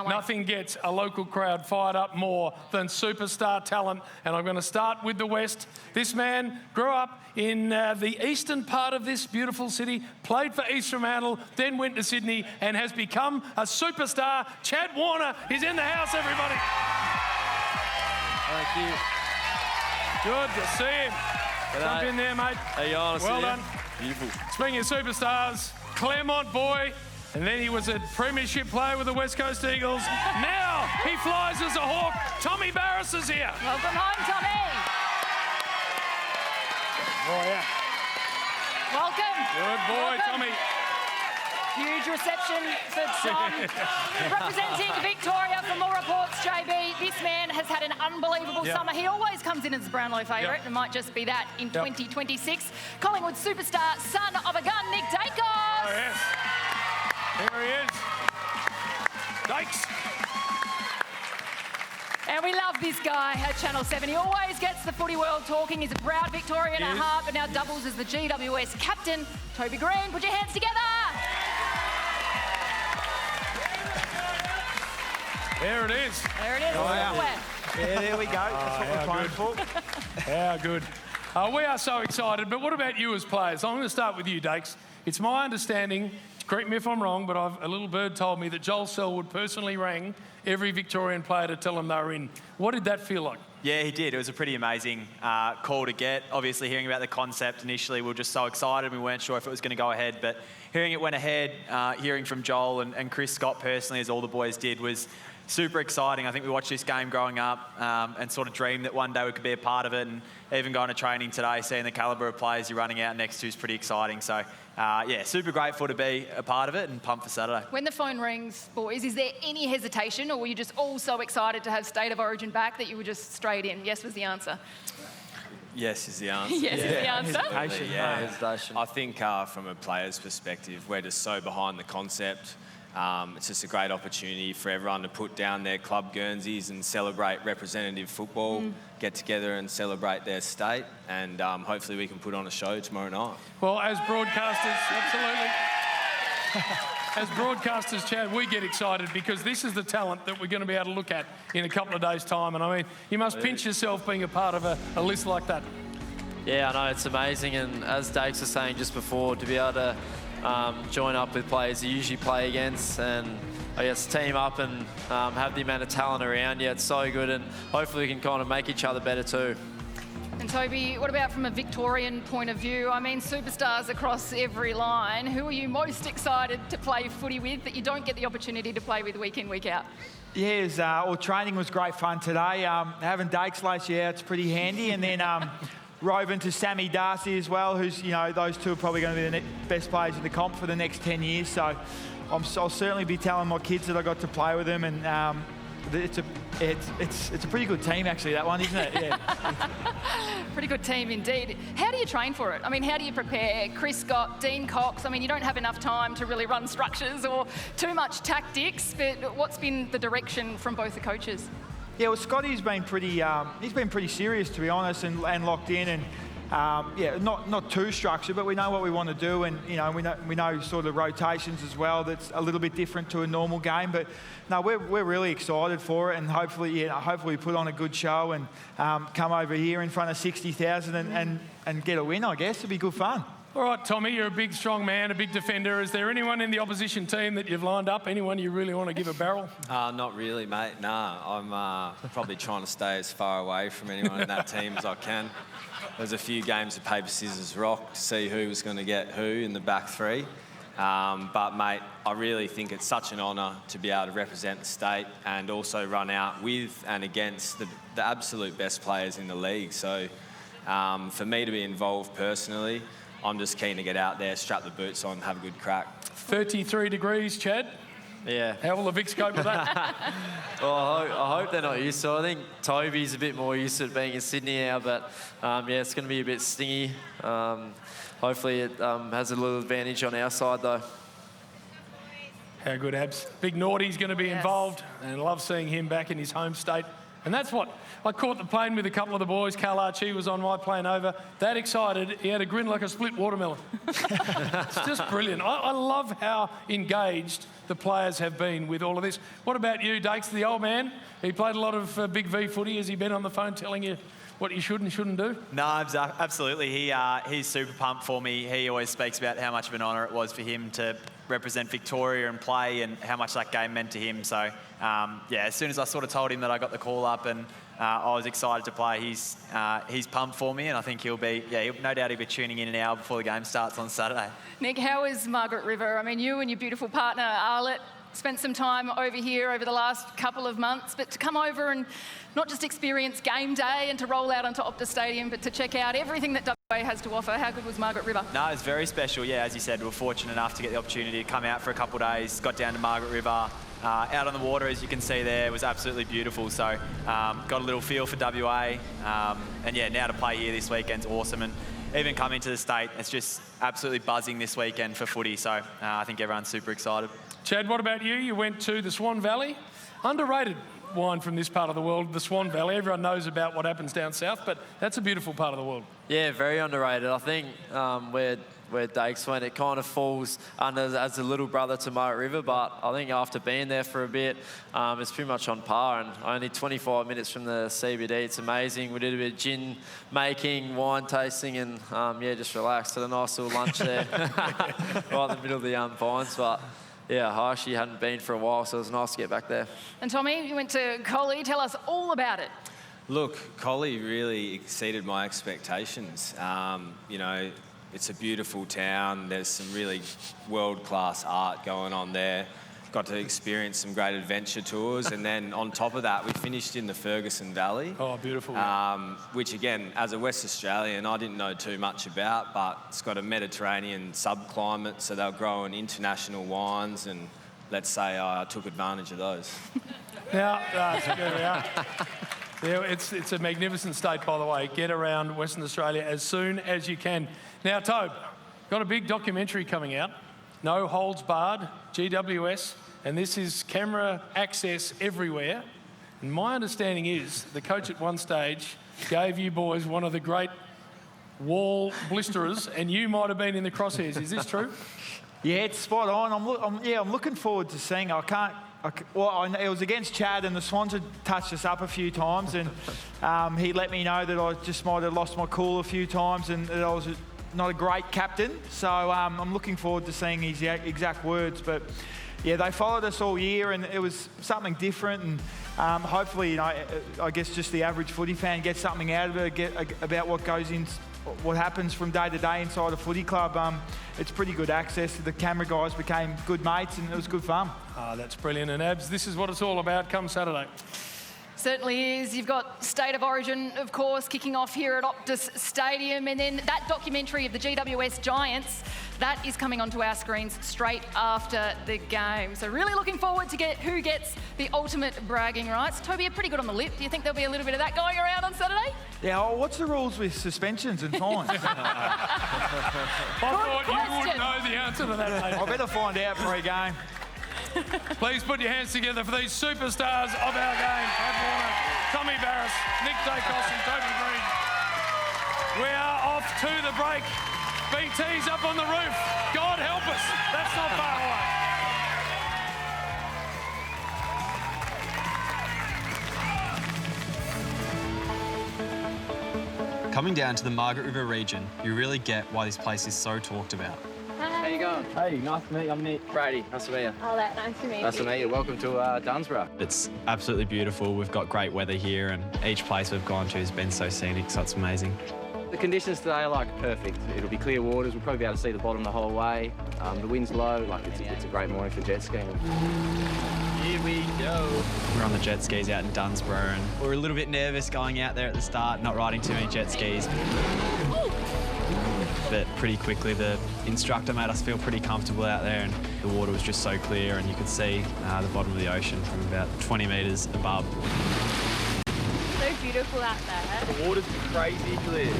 nothing gets a local crowd fired up more than superstar talent. And I'm going to start with the West. This man grew up in the eastern part of this beautiful city, played for East Fremantle, then went to Sydney and has become a superstar. Chad Warner is in the house, everybody. Thank you. Good to see him. Jump in there, mate. How you on? Well done. Beautiful. Speaking of superstars, Claremont boy, and then he was a premiership player with the West Coast Eagles. Now he flies as a hawk. Tommy Barras is here. Welcome home, Tommy. Oh, yeah. Welcome. Good boy, Tommy. Huge reception for Tom. Representing Victoria for more reports, JB. This man has had an unbelievable summer. He always comes in as the Brownlow favourite. It might just be that in 2026. Collingwood superstar, son of a gun, Nick Dacos. Oh, yes. Here he is. Dakes. And we love this guy at Channel 7. He always gets the footy world talking. He's a proud Victorian at heart, but now doubles as the GWS captain. Toby Green, put your hands together. There it is. There it is. Oh, yeah, there we go. That's what we're trying for. How good. We are so excited, but what about you as players? I'm going to start with you, Dakes. It's my understanding, correct me if I'm wrong, but a little bird told me that Joel Selwood personally rang every Victorian player to tell them they were in. What did that feel like? Yeah, he did. It was a pretty amazing call to get. Obviously, hearing about the concept initially, we were just so excited. We weren't sure if it was going to go ahead, but hearing it went ahead, hearing from Joel and Chris Scott personally, as all the boys did, was super exciting. I think we watched this game growing up and sort of dreamed that one day we could be a part of it, and even going to training today, seeing the calibre of players you're running out next to is pretty exciting. So, yeah, super grateful to be a part of it and pumped for Saturday. When the phone rings, boys, is there any hesitation, or were you just all so excited to have State of Origin back that you were just straight in? Yes was the answer. Yes is the answer. Yes is the answer. Hesitation. Yeah, hesitation. I think from a player's perspective, we're just so behind the concept. It's just a great opportunity for everyone to put down their club Guernseys and celebrate representative football, get together and celebrate their state, and hopefully we can put on a show tomorrow night. Well, as broadcasters, absolutely. As broadcasters, Chad, we get excited because this is the talent that we're going to be able to look at in a couple of days' time. And I mean, you must pinch yourself being a part of a list like that. Yeah, I know, it's amazing. And as Dakes was saying just before, to be able to join up with players you usually play against, and I guess team up and have the amount of talent around you, it's so good, and hopefully we can kind of make each other better too. And Toby, what about from a Victorian point of view? I mean, superstars across every line. Who are you most excited to play footy with that you don't get the opportunity to play with week in, week out? Yeah, training was great fun today. Having Dakes lace, it's pretty handy. And then roving to Sammy Darcy as well, who's, those two are probably going to be the best players in the comp for the next 10 years. So I'll certainly be telling my kids that I got to play with them, and it's a pretty good team actually, that one, isn't it? Yeah. Pretty good team indeed. How do you train for it? I mean, how do you prepare? Chris Scott, Dean Cox, I mean, you don't have enough time to really run structures or too much tactics, but what's been the direction from both the coaches? Yeah, well, Scotty's been pretty, he's been pretty serious, to be honest, and locked in, and not too structured, but we know what we want to do, and we know sort of rotations as well. That's a little bit different to a normal game, but no, we're really excited for it, and hopefully we put on a good show and come over here in front of 60,000 and get a win. I guess it'll be good fun. All right, Tommy, you're a big, strong man, a big defender. Is there anyone in the opposition team that you've lined up? Anyone you really want to give a barrel? Not really, mate. Nah, I'm probably trying to stay as far away from anyone in that team as I can. There's a few games of paper, scissors, rock to see who was going to get who in the back three. But, mate, I really think it's such an honour to be able to represent the state and also run out with and against the absolute best players in the league. So, for me to be involved personally, I'm just keen to get out there, strap the boots on, have a good crack. 33 degrees, Chad. Yeah. How will the Vics cope with that? Well, I hope they're not used to it. I think Toby's a bit more used to it being in Sydney now, but it's going to be a bit stingy. Hopefully it has a little advantage on our side, though. How good, Abs. Big Naughty's going to be involved, and love seeing him back in his home state. And that's what I caught the plane with a couple of the boys. Carl Archie was on my plane over. That excited, he had a grin like a split watermelon. It's just brilliant. I love how engaged the players have been with all of this. What about you, Dakes, the old man? He played a lot of big V footy. Has he been on the phone telling you what you should and shouldn't do? No, absolutely. He's super pumped for me. He always speaks about how much of an honour it was for him to represent Victoria and play, and how much that game meant to him. So, as soon as I sort of told him that I got the call up and I was excited to play, he's pumped for me, and I think no doubt he'll be tuning in an hour before the game starts on Saturday. Nick, how is Margaret River? I mean, you and your beautiful partner, Arlette, spent some time over here over the last couple of months, but to come over and not just experience game day and to roll out onto Optus Stadium, but to check out everything that WA has to offer. How good was Margaret River? No, it's very special. Yeah, as you said, we were fortunate enough to get the opportunity to come out for a couple of days, got down to Margaret River. Out on the water, as you can see there, was absolutely beautiful. So got a little feel for WA. Now to play here this weekend's awesome. And even coming to the state, it's just absolutely buzzing this weekend for footy. So I think everyone's super excited. Chad, what about you? You went to the Swan Valley. Underrated wine from this part of the world, the Swan Valley. Everyone knows about what happens down south, but that's a beautiful part of the world. Yeah, very underrated. I think where Dakes went, it kind of falls under as a little brother to Margaret River, but I think after being there for a bit, it's pretty much on par, and only 25 minutes from the CBD. It's amazing. We did a bit of gin making, wine tasting, and just relaxed. Had a nice little lunch there right in the middle of the pines, but yeah, I actually hadn't been for a while, so it was nice to get back there. And Tommy, you went to Collie. Tell us all about it. Look, Collie really exceeded my expectations. It's a beautiful town. There's some really world-class art going on there. Got to experience some great adventure tours, and then on top of that, we finished in the Ferguson Valley. Oh, beautiful. Which again, as a West Australian, I didn't know too much about, but it's got a Mediterranean subclimate, so they're growing international wines, and let's say I took advantage of those. Now, there we are. Yeah, it's a magnificent state, by the way. Get around Western Australia as soon as you can. Now, Tobe, got a big documentary coming out. No Holds Barred, GWS, and this is camera access everywhere. And my understanding is the coach at one stage gave you boys one of the great wall blisterers, and you might have been in the crosshairs. Is this true? Yeah, it's spot on. I'm looking forward to seeing. It was against Chad, and the Swans had touched us up a few times, and he let me know that I just might have lost my cool a few times, and that I was not a great captain, so I'm looking forward to seeing his exact words. But yeah, they followed us all year, and it was something different. And hopefully, you know, I guess just the average footy fan gets something out of it, about what happens from day to day inside a footy club. It's pretty good access. The camera guys became good mates, and it was good fun. Oh, that's brilliant. And Abs, this is what it's all about come Saturday. Certainly is. You've got State of Origin, of course, kicking off here at Optus Stadium, and then that documentary of the GWS Giants, that is coming onto our screens straight after the game. So really looking forward to get who gets the ultimate bragging rights. Toby, you're pretty good on the lip. Do you think there'll be a little bit of that going around on Saturday? Yeah, what's the rules with suspensions and fines? I thought you would know the answer to that, mate. I better find out pre-game. Please put your hands together for these superstars of our game. Chad Warner, Tommy Barras, Nick Dacos and Toby Green. We are off to the break. BT's up on the roof. God help us. That's not far away. Coming down to the Margaret River region, you really get why this place is so talked about. How you going? Hey, nice to meet you. I'm Nick. Brady, nice to meet you. Oh, nice to meet you. Nice to meet you. Welcome to Dunsborough. It's absolutely beautiful. We've got great weather here, and each place we've gone to has been so scenic, so it's amazing. The conditions today are like perfect. It'll be clear waters. We'll probably be able to see the bottom the whole way. The wind's low. Like it's a great morning for jet skiing. Here we go. We're on the jet skis out in Dunsborough, and we're a little bit nervous going out there at the start, not riding too many jet skis. But pretty quickly the instructor made us feel pretty comfortable out there, and the water was just so clear, and you could see the bottom of the ocean from about 20 metres above. So beautiful out there. The water's crazy clear.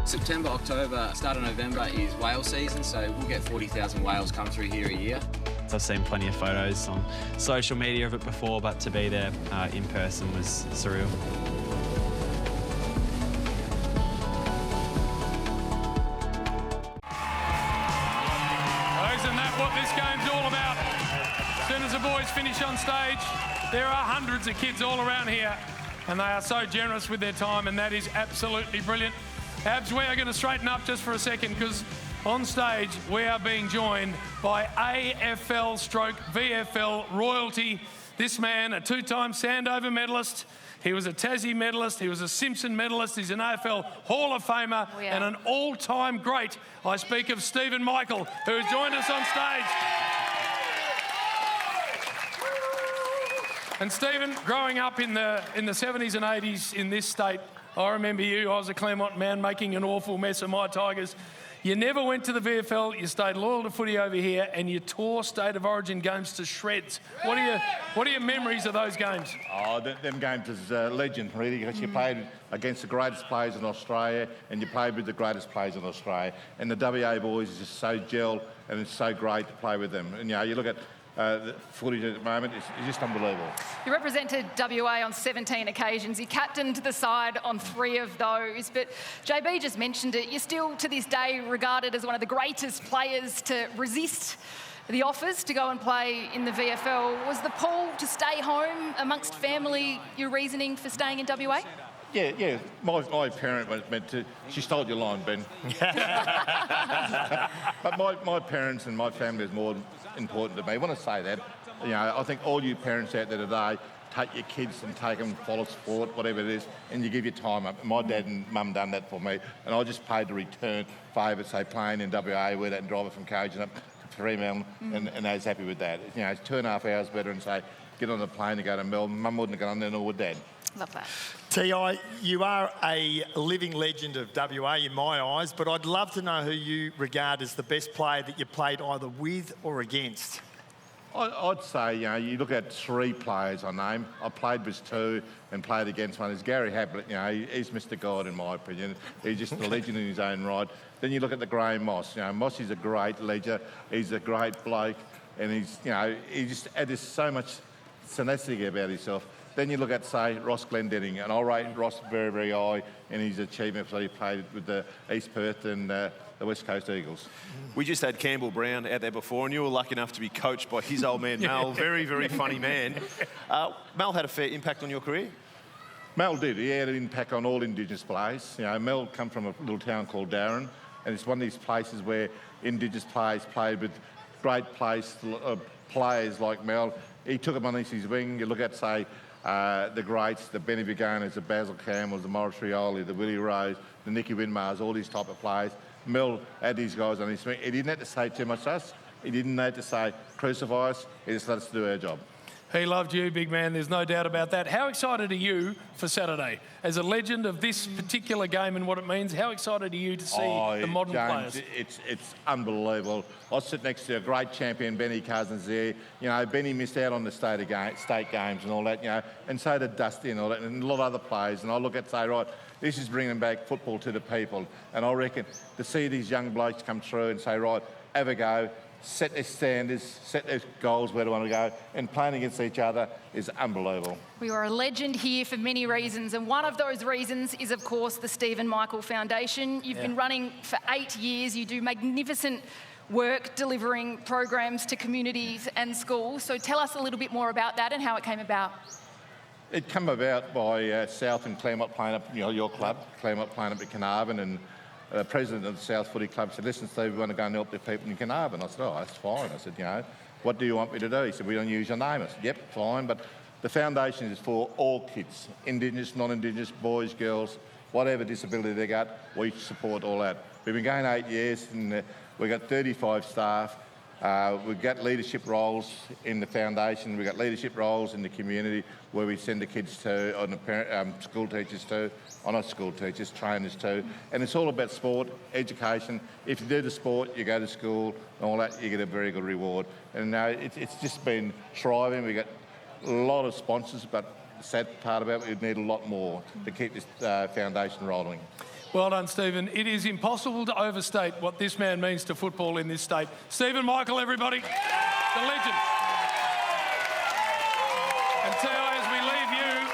September, October, start of November is whale season, so we'll get 40,000 whales come through here a year. I've seen plenty of photos on social media of it before, but to be there in person was surreal. What this game's all about. As soon as the boys finish on stage, there are hundreds of kids all around here, and they are so generous with their time, and that is absolutely brilliant. Abs, we are going to straighten up just for a second, because on stage we are being joined by AFL stroke VFL royalty. This man, a two-time Sandover medalist. He was a Tassie medalist, he was a Simpson medalist, he's an AFL Hall of Famer and an all-time great. I speak of Stephen Michael, who has joined us on stage. And Stephen, growing up in the 70s and 80s in this state, I remember you, I was a Claremont man making an awful mess of my Tigers. You never went to the VFL, you stayed loyal to footy over here, and you tore State of Origin games to shreds. What are your memories of those games? Oh, them games is legend, really, because you played against the greatest players in Australia, and you played with the greatest players in Australia. And the WA boys is just so gel, and it's so great to play with them. And, you look at the footage at the moment, it's just unbelievable. You represented WA on 17 occasions. You captained the side on 3 of those. But JB just mentioned it. You're still, to this day, regarded as one of the greatest players to resist the offers to go and play in the VFL. Was the pull to stay home amongst family your reasoning for staying in WA? Yeah. My parent went to... She stole your line, Ben. But my parents and my family is more important to me. When I say that, I think all you parents out there today, take your kids and take them, follow sport, whatever it is, and you give your time up. My dad and mum done that for me, and I just paid the return favour, say, playing in WA with that and driving from Cajun up to Fremantle, and I was happy with that. It's 2.5 hours better than, say, get on the plane to go to Melbourne. Mum wouldn't have gone on there, nor would Dad. Love that. T.I., you are a living legend of WA in my eyes, but I'd love to know who you regard as the best player that you played either with or against. I'd say, you look at 3 players I name. I played with 2 and played against one. Is Gary Hablett, he's Mr. God in my opinion. He's just a legend in his own right. Then you look at the Graham Moss. Moss is a great ledger. He's a great bloke, and he just had so much tenacity about himself. Then you look at, say, Ross Glendinning, and I rate Ross very, very high in his achievements that he played with the East Perth and the West Coast Eagles. We just had Campbell Brown out there before, and you were lucky enough to be coached by his old man, Mel. Very, very funny man. Mel had a fair impact on your career? Mel did. He had an impact on all Indigenous players. Mel come from a little town called Darren, and it's one of these places where Indigenous players played with great players like Mel. He took them on his wing. You look at, say, the greats, the Benny Viganas, the Basil Campbells, the Morris Rioli, the Willie Rose, the Nicky Winmars, all these type of players. Mel had these guys on his wing. He didn't have to say too much to us. He didn't have to say, crucify us. He just let us do our job. He loved you, big man. There's no doubt about that. How excited are you for Saturday? As a legend of this particular game and what it means, how excited are you to see the modern James, players? It's unbelievable. I sit next to a great champion, Benny Cousins there. You know, Benny missed out on the state games and all that, you know, and so did Dusty and all that, and a lot of other players. And I look at, say, right, this is bringing back football to the people. And I reckon to see these young blokes come through and say, right, have a go, set their standards, set their goals where they want to go, and playing against each other is unbelievable. We are a legend here for many reasons, and one of those reasons is, of course, the Stephen Michael Foundation. You've been running for 8 years. You do magnificent work delivering programs to communities and schools. So tell us a little bit more about that and how it came about. It came about by South and Claremont playing up, you know, your club, Claremont playing up at Carnarvon, and the president of the South Footy Club said, listen, Steve, we want to go and help the people in Carnarvon. I said, oh, that's fine. I said, you know, what do you want me to do? He said, we don't use your name. I said, yep, fine, but the foundation is for all kids, Indigenous, non-Indigenous, boys, girls, whatever disability they got, we support all that. We've been going 8 years, and we've got 35 staff. We've got leadership roles in the foundation. We've got leadership roles in the community where we send the kids to, and the school teachers to, not school teachers, trainers too. And it's all about sport, education. If you do the sport, you go to school and all that, you get a very good reward. And it's just been thriving. We've got a lot of sponsors, but the sad part about it, we need a lot more to keep this foundation rolling. Well done, Stephen. It is impossible to overstate what this man means to football in this state. Stephen Michael, everybody, the legend. And Teo, as we leave you,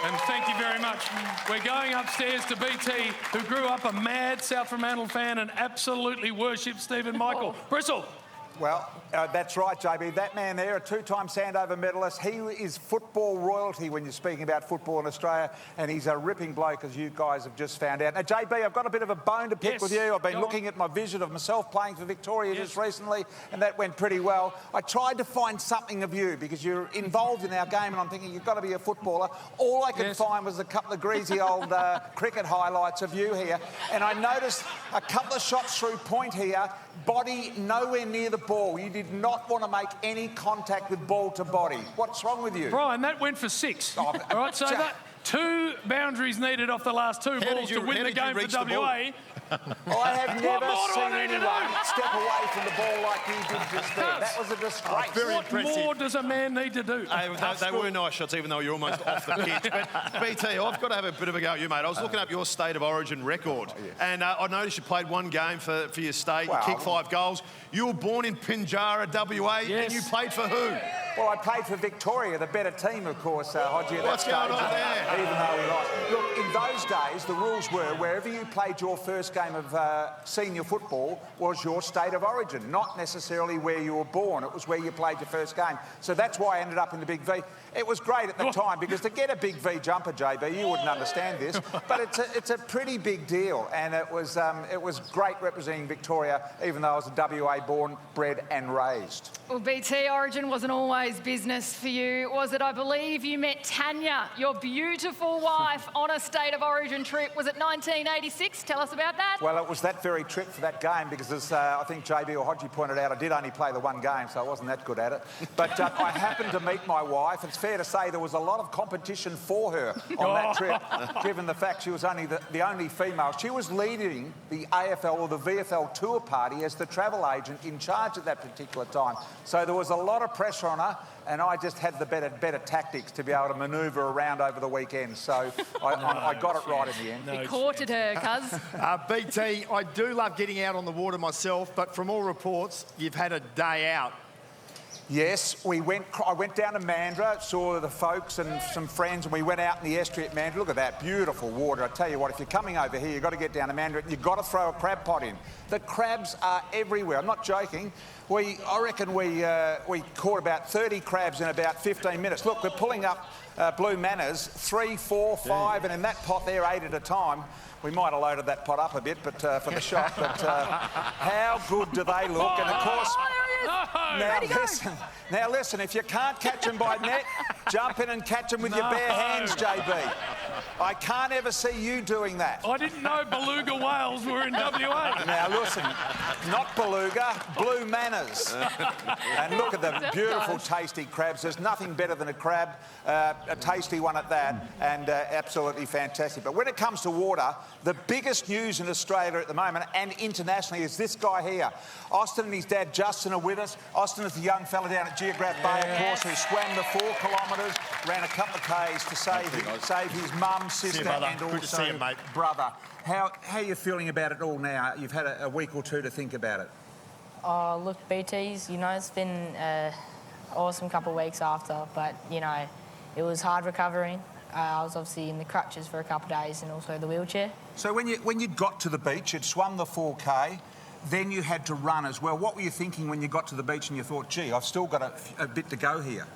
and thank you very much, we're going upstairs to BT, who grew up a mad South Fremantle fan and absolutely worships Stephen Michael. Bristle. Well, that's right, JB. That man there, a two-time Sandover medalist, he is football royalty when you're speaking about football in Australia, and he's a ripping bloke, as you guys have just found out. Now, JB, I've got a bit of a bone to pick with you. I've been looking at my vision of myself playing for Victoria just recently, and that went pretty well. I tried to find something of you, because you're involved in our game, and I'm thinking you've got to be a footballer. All I could find was a couple of greasy old cricket highlights of you here, and I noticed a couple of shots through point here, body nowhere near the ball. You did not want to make any contact with ball to body. What's wrong with you? Brian, that went for 6. All right, so that 2 boundaries needed off the last 2 balls to win the game for WA. I have never seen anyone step away from the ball like you did just there. That was a disgrace. Very what impressive. more does a man need to do? They were nice shots, even though you're almost off the pitch. But BT, I've got to have a bit of a go at you, mate. I was looking up your State of Origin record, and I noticed you played 1 game for your state. You kicked 5 goals. You were born in Pinjarra, WA, and you played for who? Well, I played for Victoria, the better team, of course, Hodgie, at that stage. What's going on there? Even though we lost. Look, in those days, the rules were wherever you played your first game of senior football was your state of origin, not necessarily where you were born. It was where you played your first game. So that's why I ended up in the Big V. It was great at the time, because to get a Big V jumper, JB, you wouldn't understand this, but it's a pretty big deal, and it was great representing Victoria, even though I was a WA born, bred and raised. Well, BT Origin wasn't always business for you, was it? I believe you met Tanya, your beautiful wife, on a State of Origin trip. Was it 1986? Tell us about that. Well, it was that very trip for that game, because as I think JB or Hodgie pointed out, I did only play the 1 game, so I wasn't that good at it. But I happened to meet my wife. It's fair to say there was a lot of competition for her on that trip, given the fact she was only the only female. She was leading the AFL or the VFL tour party as the travel agent in charge at that particular time. So there was a lot of pressure on her, and I just had the better tactics to be able to manoeuvre around over the weekend. So I got it right in the end. You courted her, cuz. BT, I do love getting out on the water myself, but from all reports, you've had a day out. Yes, I went down to Mandurah, saw the folks and some friends, and we went out in the estuary at Mandurah. Look at that beautiful water. I tell you what, if you're coming over here, you've got to get down to Mandurah. You've got to throw a crab pot in. The crabs are everywhere. I'm not joking. I reckon we caught about 30 crabs in about 15 minutes. Look, we're pulling up blue manners, 3, 4, 5, and in that pot there, 8 at a time. We might have loaded that pot up a bit, but for the shot. But how good do they look? And of course, now listen. If you can't catch them by net, jump in and catch them with your bare hands, JB. I can't ever see you doing that. I didn't know beluga whales were in WA. Now listen, not beluga, blue manners. And look at the beautiful, tasty crabs. There's nothing better than a crab, a tasty one at that, and absolutely fantastic. But when it comes to water, the biggest news in Australia at the moment and internationally is this guy here. Austin and his dad Justin are with us. Austin is the young fella down at Geograph Bay, of course, who swam the 4 kilometres, ran a couple of Ks to save his mum, sister and also brother. How are you feeling about it all now? You've had a week or two to think about it. Oh, look, BTs, it's been an awesome couple of weeks after, but, it was hard recovering. I was obviously in the crutches for a couple of days and also the wheelchair. So when you got to the beach, you'd swum the 4K, then you had to run as well. What were you thinking when you got to the beach and you thought, gee, I've still got a bit to go here?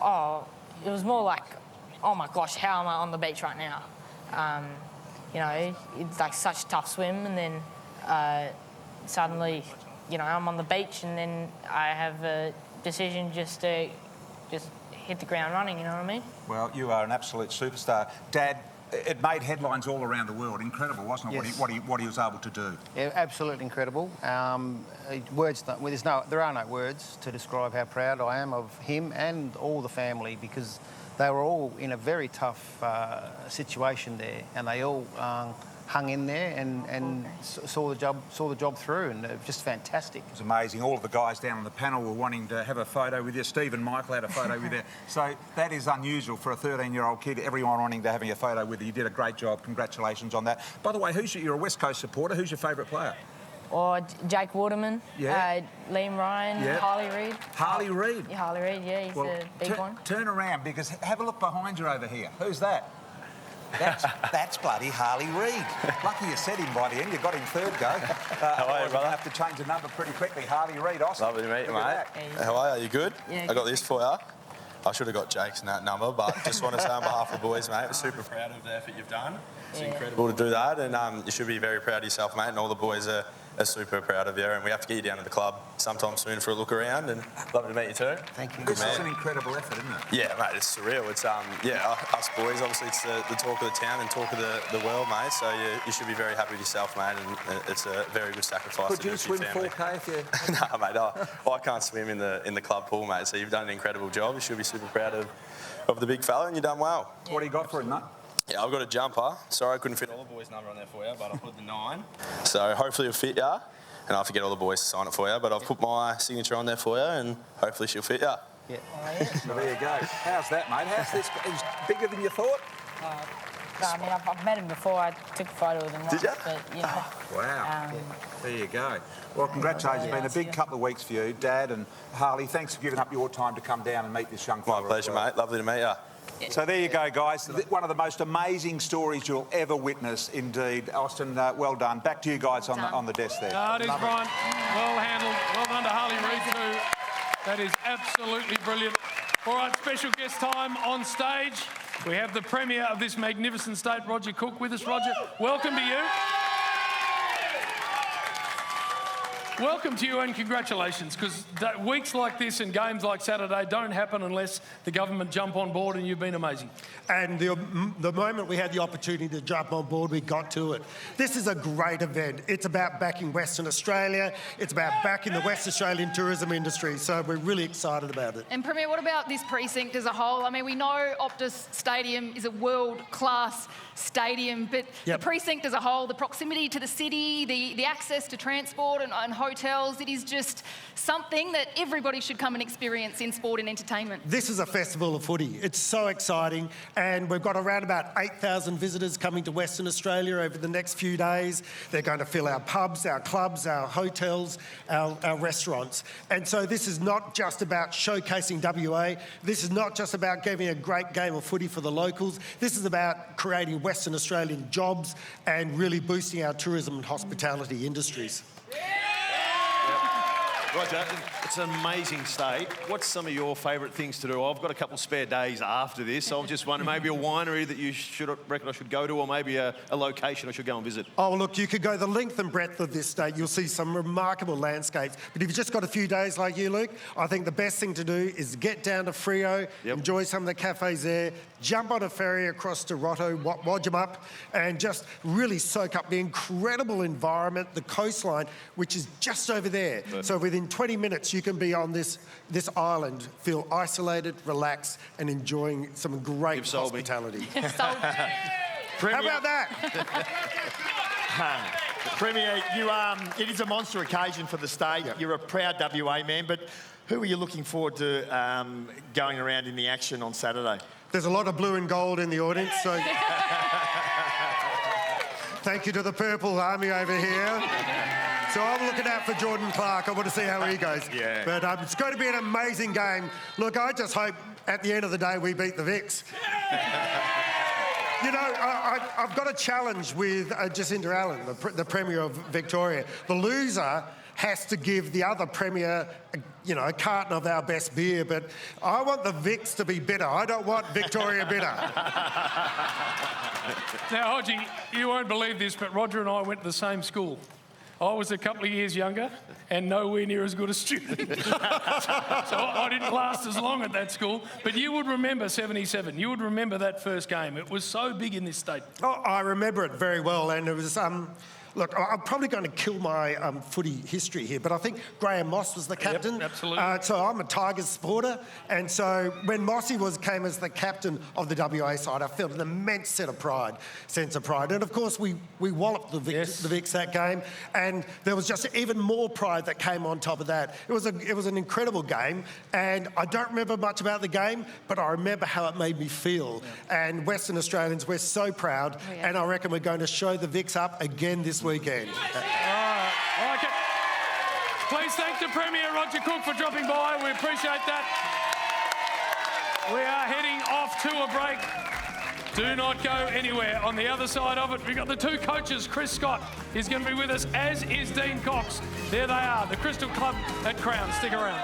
Oh, it was more like, oh my gosh, how am I on the beach right now? It's like such a tough swim, and then suddenly, I'm on the beach, and then I have a decision just to hit the ground running, you know what I mean? Well, you are an absolute superstar. Dad, it made headlines all around the world. Incredible, wasn't it, yes. what he was able to do? Yeah, absolutely incredible. There are no words to describe how proud I am of him and all the family, because they were all in a very tough situation there, and they all hung in there and saw the job through, and it was just fantastic. It was amazing. All of the guys down on the panel were wanting to have a photo with you. Steve and Michael had a photo with you. So that is unusual for a 13-year-old kid. Everyone wanting to have a photo with you. You did a great job. Congratulations on that. By the way, you're a West Coast supporter. Who's your favourite player? Or Jake Waterman, Liam Ryan, Harley Reid. Harley Reid? Yeah, Harley Reid, yeah, he's a big one. Turn around, because have a look behind you over here. Who's that? That's bloody Harley Reid. Lucky you said him by the end. You got him third go. How are you, brother? Have to change the number pretty quickly. Harley Reid, Austin. Lovely to meet you, mate. How are you? You good? Yeah, I got this for you. I should have got Jake's in that number, but just want to say on behalf of the boys, mate, we're super proud of the effort you've done. It's incredible to do that, and you should be very proud of yourself, mate, and all the boys are super proud of you, and we have to get you down to the club sometime soon for a look around, and lovely to meet you too. Thank you. This is an incredible effort, isn't it? Yeah, mate, it's surreal. It's us boys, obviously it's the talk of the town and talk of the world, mate, so you should be very happy with yourself, mate, and it's a very good sacrifice Could to do you for your swim family. 4K if you... No, mate, I can't swim in the club pool, mate, so you've done an incredible job. You should be super proud of the big fella, and you've done well. What do you got for him, mate? Yeah, I've got a jumper. Sorry I couldn't fit all the boys' number on there for you, but I put the 9. So hopefully it'll fit you, and I have to get all the boys to sign it for you, but I've put my signature on there for you, and hopefully she'll fit you. Yeah. So there you go. How's that, mate? How's this? He's bigger than you thought? No, I mean, I've met him before. I took a photo with him once. Did you? But, Wow. There you go. Well, congratulations. It's been a big couple of weeks for you, Dad and Harley. Thanks for giving up your time to come down and meet this young fella. My pleasure, mate. Lovely to meet you. So there you go, guys. One of the most amazing stories you'll ever witness, indeed. Austin, well done. Back to you guys on the desk there. It is, Brian. Well handled. Well done to Harley Reid too. That is absolutely brilliant. All right, special guest time on stage. We have the Premier of this magnificent state, Roger Cook, with us. Roger, welcome to you. Welcome to you and congratulations, because weeks like this and games like Saturday don't happen unless the government jump on board, and you've been amazing. And the moment we had the opportunity to jump on board, we got to it. This is a great event. It's about backing Western Australia. It's about backing the West Australian tourism industry. So we're really excited about it. And Premier, what about this precinct as a whole? I mean, we know Optus Stadium is a world-class stadium, but the precinct as a whole, the proximity to the city, the access to transport and hotels. It is just something that everybody should come and experience in sport and entertainment. This is a festival of footy. It's so exciting, and we've got around about 8,000 visitors coming to Western Australia over the next few days. They're going to fill our pubs, our clubs, our hotels, our restaurants. And so this is not just about showcasing WA. This is not just about giving a great game of footy for the locals. This is about creating Western Australian jobs and really boosting our tourism and hospitality industries. Roger, it's an amazing state. What's some of your favourite things to do? I've got a couple spare days after this, so I'm just wondering, maybe a winery that you reckon I should go to, or maybe a location I should go and visit. Oh, look, you could go the length and breadth of this state. You'll see some remarkable landscapes. But if you've just got a few days like you, Luke, I think the best thing to do is get down to Freo, enjoy some of the cafes there, jump on a ferry across to Roto, Wodjum, and just really soak up the incredible environment, the coastline, which is just over there. Perfect. So within 20 minutes, you can be on this island, feel isolated, relaxed, and enjoying some great hospitality. How about that? Premier, it is a monster occasion for the state. You're a proud WA man, but who are you looking forward to going around in the action on Saturday? There's a lot of blue and gold in the audience, so thank you to the Purple Army over here. So I'm looking out for Jordan Clark. I want to see how he goes. Yeah. But it's going to be an amazing game. Look, I just hope at the end of the day we beat the Vicks. You know, I've got a challenge with Jacinda Allen, the Premier of Victoria. The loser has to give the other Premier, a carton of our best beer, but I want the Vicks to be bitter. I don't want Victoria bitter. Now, Hodgie, you won't believe this, but Roger and I went to the same school. I was a couple of years younger and nowhere near as good a student. So I didn't last as long at that school. But you would remember 77. You would remember that first game. It was so big in this state. Oh, I remember it very well, and it was... Look, I'm probably going to kill my footy history here, but I think Graham Moss was the captain. Yep, absolutely. So I'm a Tigers supporter, and so when Mossy came as the captain of the WA side, I felt an immense sense of pride. And of course, we walloped the Vicks that game, and there was just even more pride that came on top of that. It was an incredible game, and I don't remember much about the game, but I remember how it made me feel. Yeah. And Western Australians, we're so proud, and I reckon we're going to show the Vicks up again this weekend. All right, I like it. Please thank the Premier, Roger Cook, for dropping by. We appreciate that. We are heading off to a break. Do not go anywhere. On the other side of it, we've got the two coaches. Chris Scott is going to be with us, as is Dean Cox. There they are, the Crystal Club at Crown. Stick around.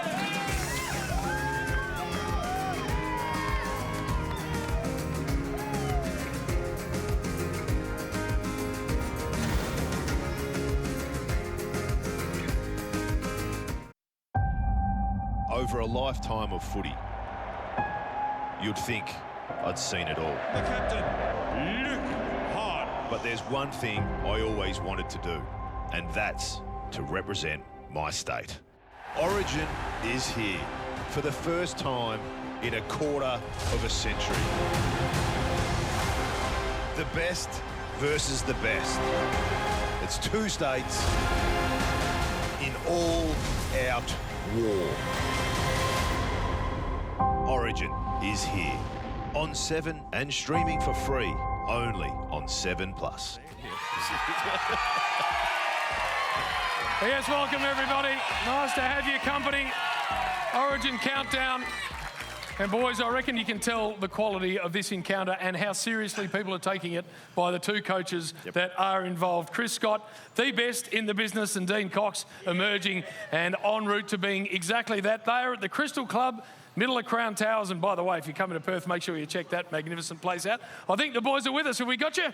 Over a lifetime of footy, you'd think I'd seen it all. The captain, Luke Hart. But there's one thing I always wanted to do, and that's to represent my state. Origin is here for the first time in a quarter of a century. The best versus the best. It's two states in all-out war. Origin is here on 7 and streaming for free only on 7+. Yes, welcome everybody. Nice to have your company. Origin Countdown. And boys, I reckon you can tell the quality of this encounter and how seriously people are taking it by the two coaches that are involved. Chris Scott, the best in the business, and Dean Cox emerging and en route to being exactly that. They are at the Crystal Club, middle of Crown Towers. And by the way, if you're coming to Perth, make sure you check that magnificent place out. I think the boys are with us. Have we got you?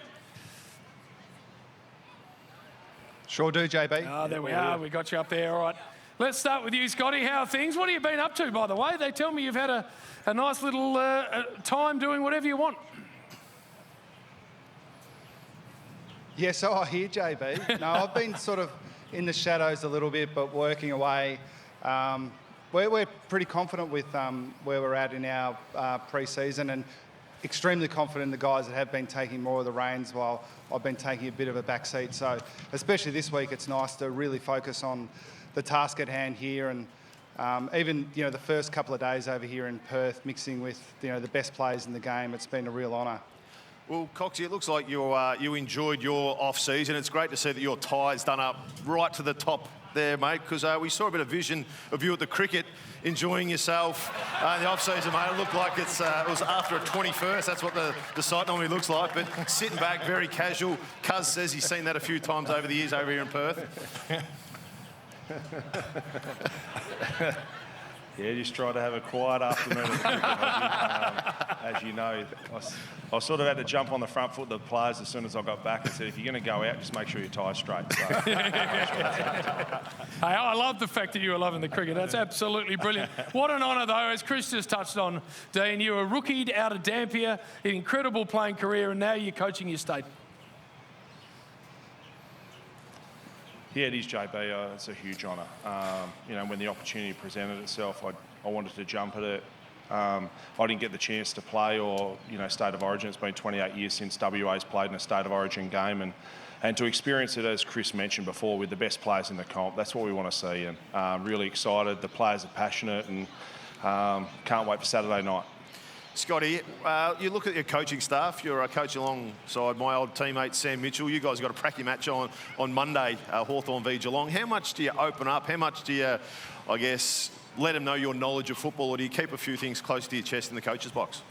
Sure do, JB. Oh, there we are. We got you up there. All right. Let's start with you, Scotty. How are things? What have you been up to, by the way? They tell me you've had a nice little time doing whatever you want. Yeah, so I hear, JB. No, I've been sort of in the shadows a little bit, but working away. We're pretty confident with where we're at in our pre-season, and extremely confident in the guys that have been taking more of the reins while I've been taking a bit of a back seat. So especially this week, it's nice to really focus on the task at hand here, and even the first couple of days over here in Perth, mixing with the best players in the game, it's been a real honour. Well, Coxie, it looks like you enjoyed your off-season. It's great to see that your tie's done up right to the top there, mate, because we saw a bit of vision of you at the cricket, enjoying yourself in the off-season, mate. It looked like it was after a 21st. That's what the site normally looks like, but sitting back, very casual. Cuz says he's seen that a few times over the years over here in Perth. Yeah, just try to have a quiet afternoon of cricket. As you know, I sort of had to jump on the front foot of the players as soon as I got back and said, if you're going to go out, just make sure you tie straight. So, Hey, I love the fact that you were loving the cricket. That's absolutely brilliant. What an honour, though, as Chris just touched on, Dean. You were rookied out of Dampier, an incredible playing career, and now you're coaching your state. Yeah, it is, JB. It's a huge honour. When the opportunity presented itself, I wanted to jump at it. I didn't get the chance to play or, State of Origin. It's been 28 years since WA's played in a State of Origin game. And to experience it, as Chris mentioned before, with the best players in the comp, that's what we want to see. And really excited. The players are passionate and can't wait for Saturday night. Scotty, you look at your coaching staff. You're coaching alongside my old teammate, Sam Mitchell. You guys got a pracky match on Monday, Hawthorn v Geelong. How much do you open up? How much do you, let them know your knowledge of football, or do you keep a few things close to your chest in the coach's box?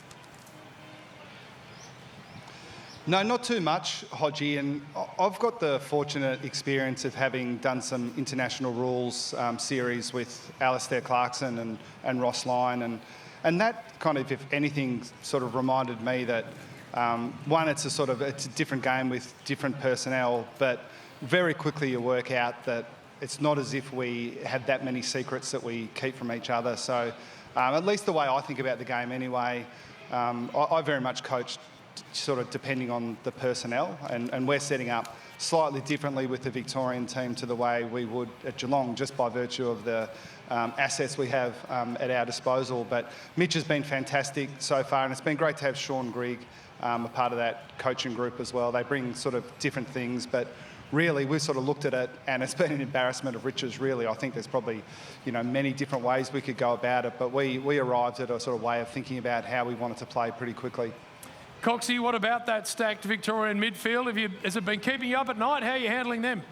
No, not too much, Hodgie, and I've got the fortunate experience of having done some international rules series with Alistair Clarkson and Ross Lyon, and that kind of, if anything, sort of reminded me that, one, it's a different game with different personnel, but very quickly you work out that it's not as if we have that many secrets that we keep from each other. So at least the way I think about the game anyway, I very much coach sort of depending on the personnel, and we're setting up slightly differently with the Victorian team to the way we would at Geelong, just by virtue of the assets we have at our disposal. But Mitch has been fantastic so far, and it's been great to have Sean Grigg a part of that coaching group as well. They bring sort of different things, but really we've sort of looked at it, and it's been an embarrassment of riches, really. I think there's probably many different ways we could go about it, but we arrived at a sort of way of thinking about how we wanted to play pretty quickly. Coxie, what about that stacked Victorian midfield? Has it been keeping you up at night? How are you handling them?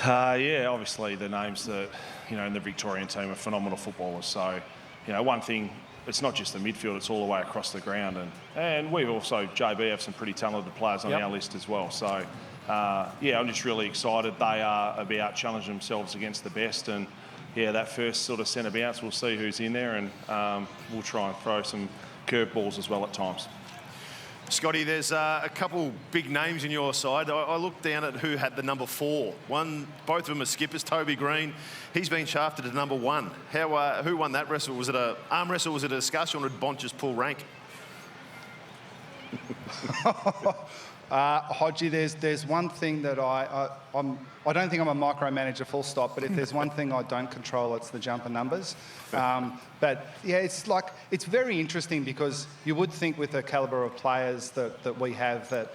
Yeah, obviously the names that, in the Victorian team are phenomenal footballers. So, one thing, it's not just the midfield, it's all the way across the ground. And we've also, JB, have some pretty talented players on our list as well. So, I'm just really excited. They are about challenging themselves against the best. And, that first sort of centre bounce, we'll see who's in there, and we'll try and throw some curveballs as well at times. Scotty, there's a couple big names in your side. I looked down at who had the number 4. Both of them are skippers. Toby Green, he's been shafted to number 1. Who won that wrestle? Was it an arm wrestle? Was it a discussion, or did Bont just pull rank? Hodgie, there's one thing that I don't think I'm a micromanager full stop, but if there's one thing I don't control, it's the jumper numbers. But yeah, it's very interesting, because you would think with the calibre of players that we have that,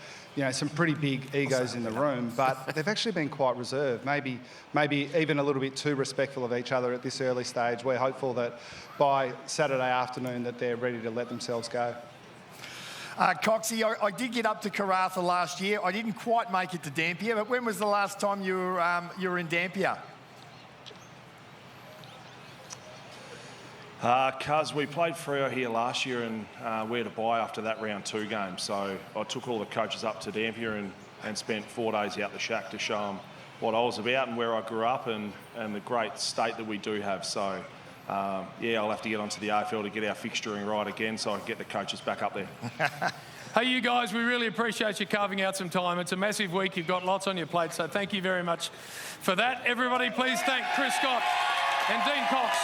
some pretty big egos in the room, but they've actually been quite reserved, maybe even a little bit too respectful of each other at this early stage. We're hopeful that by Saturday afternoon that they're ready to let themselves go. Coxie, I did get up to Karratha last year. I didn't quite make it to Dampier, but when was the last time you were in Dampier? Cuz we played Freo here last year, and we had a bye after that round 2 game. So I took all the coaches up to Dampier and spent 4 days out the shack to show them what I was about and where I grew up, and the great state that we do have. So I'll have to get onto the AFL to get our fixturing right again, so I can get the coaches back up there. Hey, you guys, we really appreciate you carving out some time. It's a massive week. You've got lots on your plate, so thank you very much for that. Everybody, please thank Chris Scott and Dean Cox.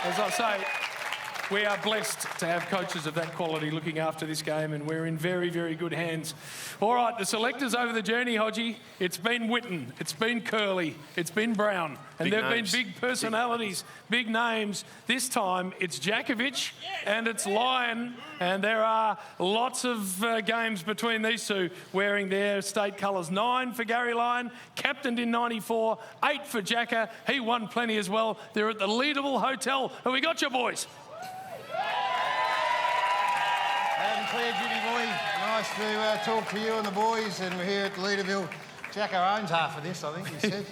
As I say, We are blessed to have coaches of that quality looking after this game, and we're in very, very good hands. All right, the selectors over the journey, Hodgie. It's been Witten, it's been Curley, it's been Brown, and there have been big personalities, big names. This time it's Jakovic and it's Lyon, and there are lots of games between these two wearing their state colours. 9 for Gary Lyon, captained in '94, 8 for Jacka. He won plenty as well. They're at the Leadable Hotel. Have we got you, boys? Loud and clear, Jimmy boy. Nice to talk to you and the boys, and we're here at Leaderville. Jacko owns half of this, I think he said.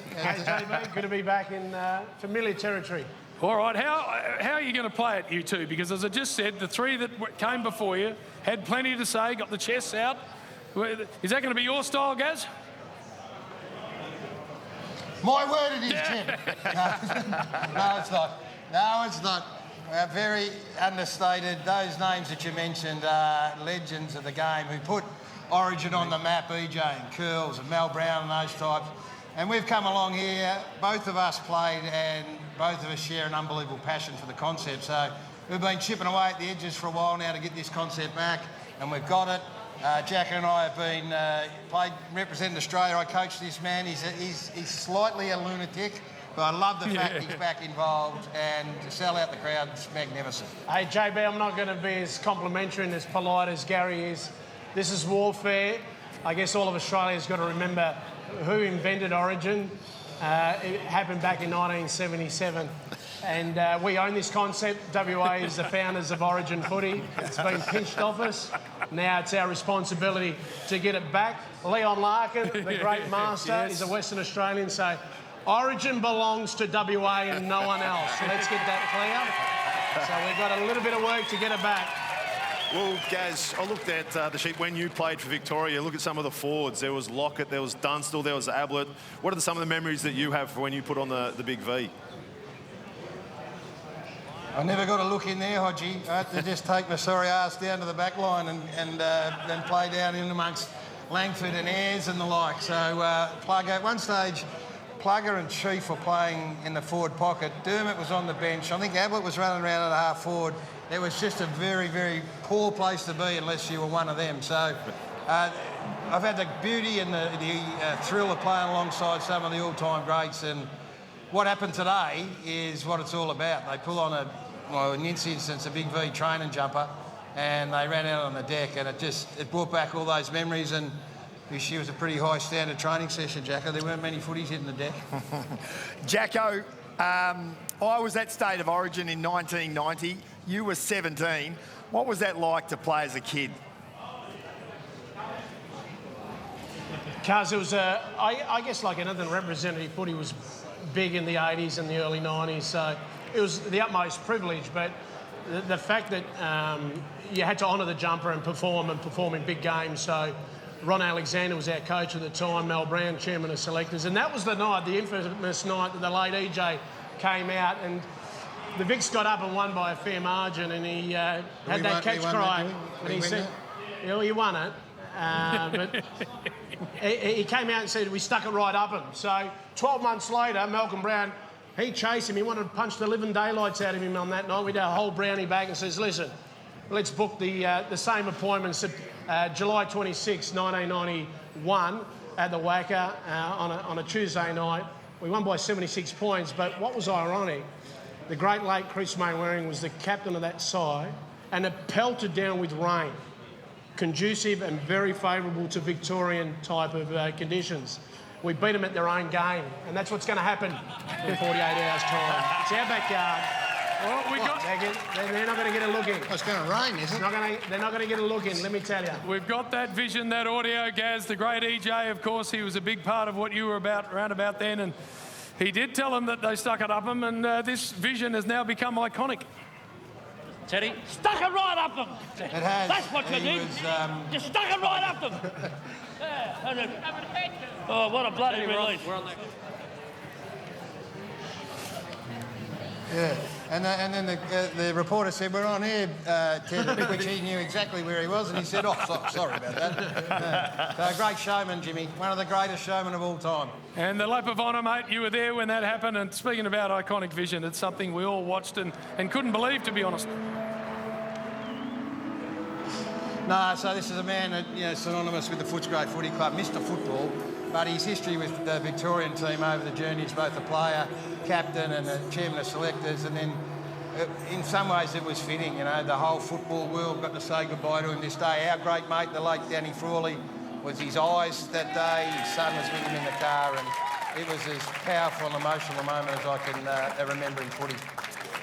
Good to be back in familiar territory. All right, how are you going to play it, you two? Because as I just said, the three that came before you had plenty to say, got the chests out. Is that going to be your style, Gaz? My word it is, Jim. No, it's not. No, it's not. We're very understated. Those names that you mentioned are legends of the game who put Origin on the map, EJ and Curls and Mel Brown and those types. And we've come along here, both of us played, and both of us share an unbelievable passion for the concept. So we've been chipping away at the edges for a while now to get this concept back, and we've got it. Jack and I have been representing Australia. I coach this man. He's slightly a lunatic, but I love the fact he's back involved, and to sell out the crowd, it's magnificent. Hey, JB, I'm not going to be as complimentary and as polite as Gary is. This is warfare. I guess all of Australia's got to remember who invented Origin. It happened back in 1977. And we own this concept. WA is the founders of Origin footy. It's been pinched off us. Now it's our responsibility to get it back. Leon Larkin, the great master, is a Western Australian, so Origin belongs to WA and no one else. Let's get that clear. So we've got a little bit of work to get it back. Well, Gaz, I looked at the sheet when you played for Victoria. Look at some of the forwards. There was Lockett, there was Dunstall, there was Ablett. What are some of the memories that you have for when you put on the big V? I never got a look in there, Hodgie. I had to just take my sorry ass down to the back line and then play down in amongst Langford and Ayres and the like. So Plugger, at one stage, Plugger and Chief were playing in the forward pocket. Dermott was on the bench. I think Ablett was running around at a half forward. It was just a very, very poor place to be unless you were one of them. So I've had the beauty and the thrill of playing alongside some of the all-time greats, and what happened today is what it's all about. They pull on in this instance, a big V training jumper, and they ran out on the deck, and it brought back all those memories. And this year was a pretty high standard training session, Jacko. There weren't many footies hitting the deck. Jacko, I was at State of Origin in 1990. You were 17. What was that like to play as a kid? Cuz it was, I guess like anything, representative footy was big in the 80s and the early 90s, so it was the utmost privilege. But the fact that you had to honour the jumper and perform in big games. So Ron Alexander was our coach at the time, Mel Brown, chairman of selectors, and that was the night, the infamous night that the late EJ came out, and the Vics got up and won by a fair margin, and he had that catch cry, and he said, he won it, but he came out and said, we stuck it right up him. So 12 months later, Malcolm Brown, he chased him. He wanted to punch the living daylights out of him on that night. We did a whole brownie back and says, listen, let's book the same appointment, July 26, 1991, at the Wacker on a Tuesday night. We won by 76 points, but what was ironic, the great late Chris Mainwaring was the captain of that side, and it pelted down with rain, conducive and very favourable to Victorian type of conditions. We beat them at their own game, and that's what's going to happen in 48 hours' time. It's our backyard. Well, they're not going to get a look in. It's going to rain, isn't it? They're not going to get a look in, let me tell you. We've got that vision, that audio, Gaz. The great EJ, of course, he was a big part of what you were around about then, and he did tell them that they stuck it up him, and this vision has now become iconic. Teddy, stuck it right up them. It has. That's what you did. You stuck it right up them. Oh, what a bloody relief. Yeah, and then the reporter said, we're on here, Ted, which he knew exactly where he was, and he said, sorry about that. So, great showman, Jimmy, one of the greatest showmen of all time. And the lap of honour, mate, you were there when that happened, and speaking about iconic vision, it's something we all watched and couldn't believe, to be honest. No, so this is a man that, synonymous with the Footscray Footy Club, Mr. Football, but his history with the Victorian team over the journey is both a player, captain and the chairman of selectors, and then in some ways it was fitting, the whole football world got to say goodbye to him this day. Our great mate, the late Danny Frawley, was his eyes that day. His son was with him in the car, and it was as powerful and emotional a moment as I can remember in footy.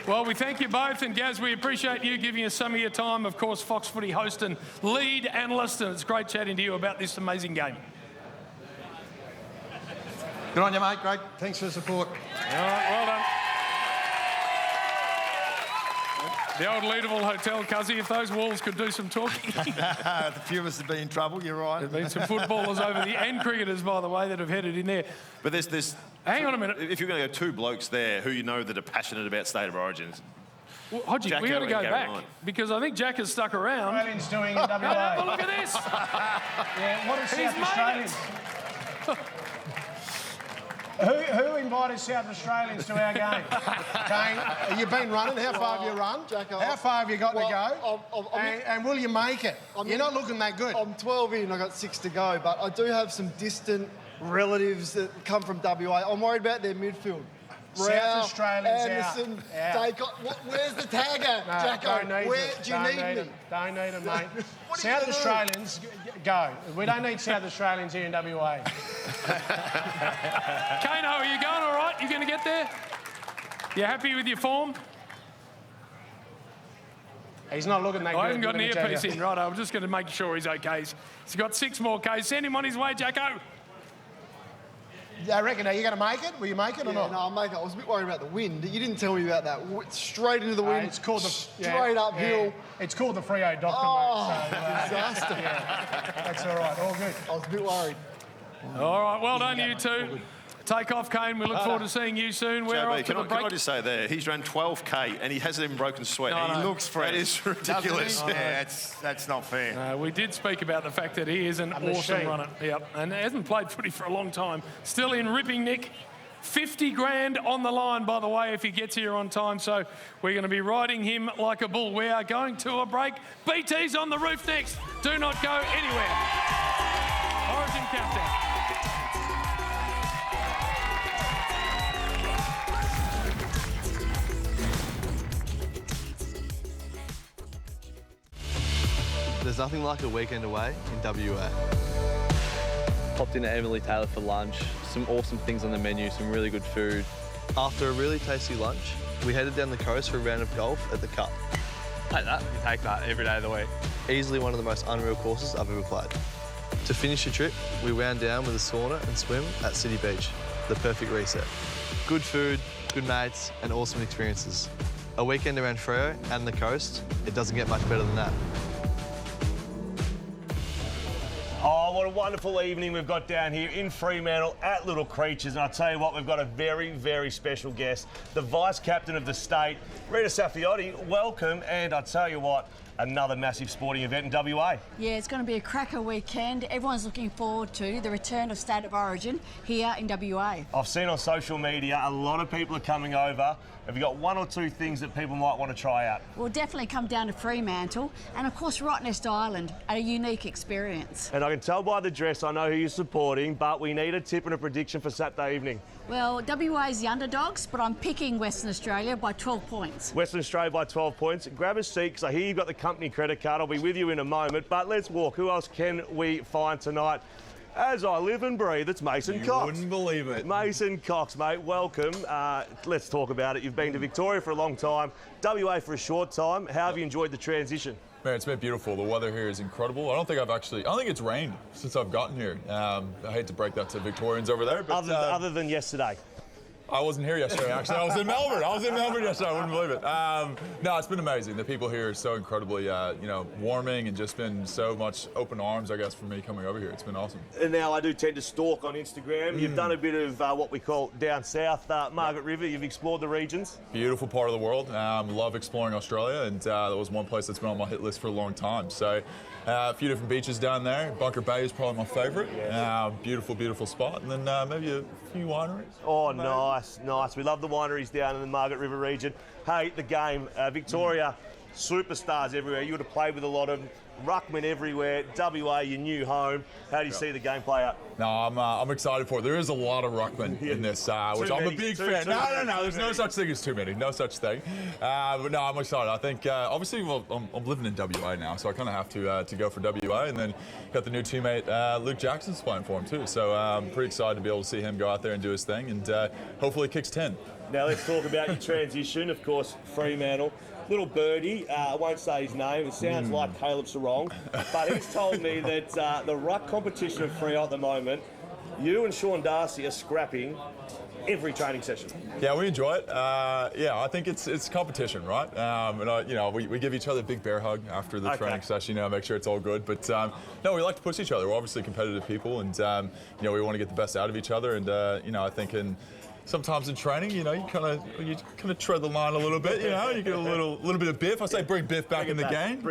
Well, we thank you both, and Gaz, we appreciate you giving us some of your time. Of course, Fox Footy host and lead analyst, and it's great chatting to you about this amazing game. Good on you, mate. Great. Thanks for the support. All right, well done. The old Leederville Hotel, Cuzzy, if those walls could do some talking. A few of us have been in trouble, you're right. There's been some footballers over and cricketers, by the way, that have headed in there. But there's... Hang on a minute. If you're going to go two blokes there who you know that are passionate about State of Origins... Well, Hodgie, we've got to go back, because I think Jack has stuck around. Australians doing in WA. Have a look at this. Yeah, what are South Australians? Who invited South Australians to our game? Kane, you've been running. How far have you run? How far have you got to go? And will you make it? You're not looking that good. I'm 12 in, I've got 6 to go, but I do have some distant relatives that come from WA. I'm worried about their midfield. South Rao, Australians Anderson, out. Where's the tag at, Jacko? Where do you need me? Don't need them, mate. South Australians, go. We don't need South Australians here in WA. Kano, are you going all right? You going to get there? You happy with your form? He's not looking that good. I haven't got an earpiece in, right? I'm just going to make sure he's okay. He's got 6 more Ks. Send him on his way, Jacko. I reckon, are you going to make it? Will you make it or not? No, I'll make it. I was a bit worried about the wind. You didn't tell me about that. Straight into the wind. It's called the... Straight uphill. Yeah. It's called the Freo doctor, mate. So, disaster. That's all right. All good. I was a bit worried. All right, well done, you two. Take off, Kane. We look forward to seeing you soon. We're off to the break. Can I just say there, he's run 12K and he hasn't even broken sweat. No, He looks fresh. That is ridiculous. Yeah, that's not fair. We did speak about the fact that he is an awesome runner. Yep, and hasn't played footy for a long time. Still in ripping nick. 50 grand on the line, by the way, if he gets here on time. So we're going to be riding him like a bull. We are going to a break. BT's on the roof next. Do not go anywhere. Origin countdown. There's nothing like a weekend away in WA. Popped into Emily Taylor for lunch. Some awesome things on the menu, some really good food. After a really tasty lunch, we headed down the coast for a round of golf at the Cup. Take that. You take that every day of the week. Easily one of the most unreal courses I've ever played. To finish the trip, we wound down with a sauna and swim at City Beach. The perfect reset. Good food, good mates, and awesome experiences. A weekend around Freo and the coast, it doesn't get much better than that. Oh, what a wonderful evening we've got down here in Fremantle at Little Creatures. And I'll tell you what, we've got a very, very special guest, the Vice-Captain of the State, Rita Safiotti. Welcome, and I'll tell you what, another massive sporting event in WA. Yeah, it's going to be a cracker weekend. Everyone's looking forward to the return of State of Origin here in WA. I've seen on social media a lot of people are coming over. Have you got 1 or 2 things that people might want to try out? We'll definitely come down to Fremantle and, of course, Rottnest Island, a unique experience. And I can tell by the dress I know who you're supporting, but we need a tip and a prediction for Saturday evening. Well, WA is the underdogs, but I'm picking Western Australia by 12 points. Western Australia by 12 points. Grab a seat, because I hear you've got the company credit card. I'll be with you in a moment, but let's walk. Who else can we find tonight? As I live and breathe, it's Mason Cox. You wouldn't believe it. Mason Cox, mate, welcome. Let's talk about it. You've been to Victoria for a long time, WA for a short time. How have you enjoyed the transition? Man, it's been beautiful. The weather here is incredible. I don't think it's rained since I've gotten here. I hate to break that to Victorians over there, but... Other than yesterday. I wasn't here yesterday, actually. I was in Melbourne. Yesterday. I wouldn't believe it. No, it's been amazing. The people here are so incredibly, warming, and just been so much open arms, I guess, for me coming over here. It's been awesome. And now I do tend to stalk on Instagram. You've done a bit of what we call down south, Margaret River. You've explored the regions. Beautiful part of the world. Love exploring Australia, and that was one place that's been on my hit list for a long time. So a few different beaches down there. Bunker Bay is probably my favourite. Beautiful, beautiful spot. And then maybe a few wineries. Oh, nice. We love the wineries down in the Margaret River region. Hey, the game, Victoria, superstars everywhere. You would have played with a lot of them. ruckman everywhere. WA, your new home. How do you see the game play out? No, I'm excited for it. There is a lot of ruckman in this, which I'm a big fan. No. There's no such thing as too many. No such thing. But no, I'm excited. I think, obviously, well, I'm living in WA now, so I kind of have to go for WA. And then got the new teammate, Luke Jackson's playing for him tim too. So I'm pretty excited to be able to see him go out there and do his thing, and hopefully kicks 10. Now let's talk about your transition. Of course, Fremantle. Little birdie, I won't say his name, it sounds like Caleb Sarong, but he's told me that the ruck competition at Freo at the moment, you and Sean Darcy are scrapping every training session. Yeah, we enjoy it. Yeah, I think it's competition, right? And we give each other a big bear hug after the training session, make sure it's all good. But no, we like to push each other. We're obviously competitive people, and we want to get the best out of each other. And I think sometimes in training, you kind of tread the line a little bit. You get a little bit of Biff. I say bring Biff back in the game.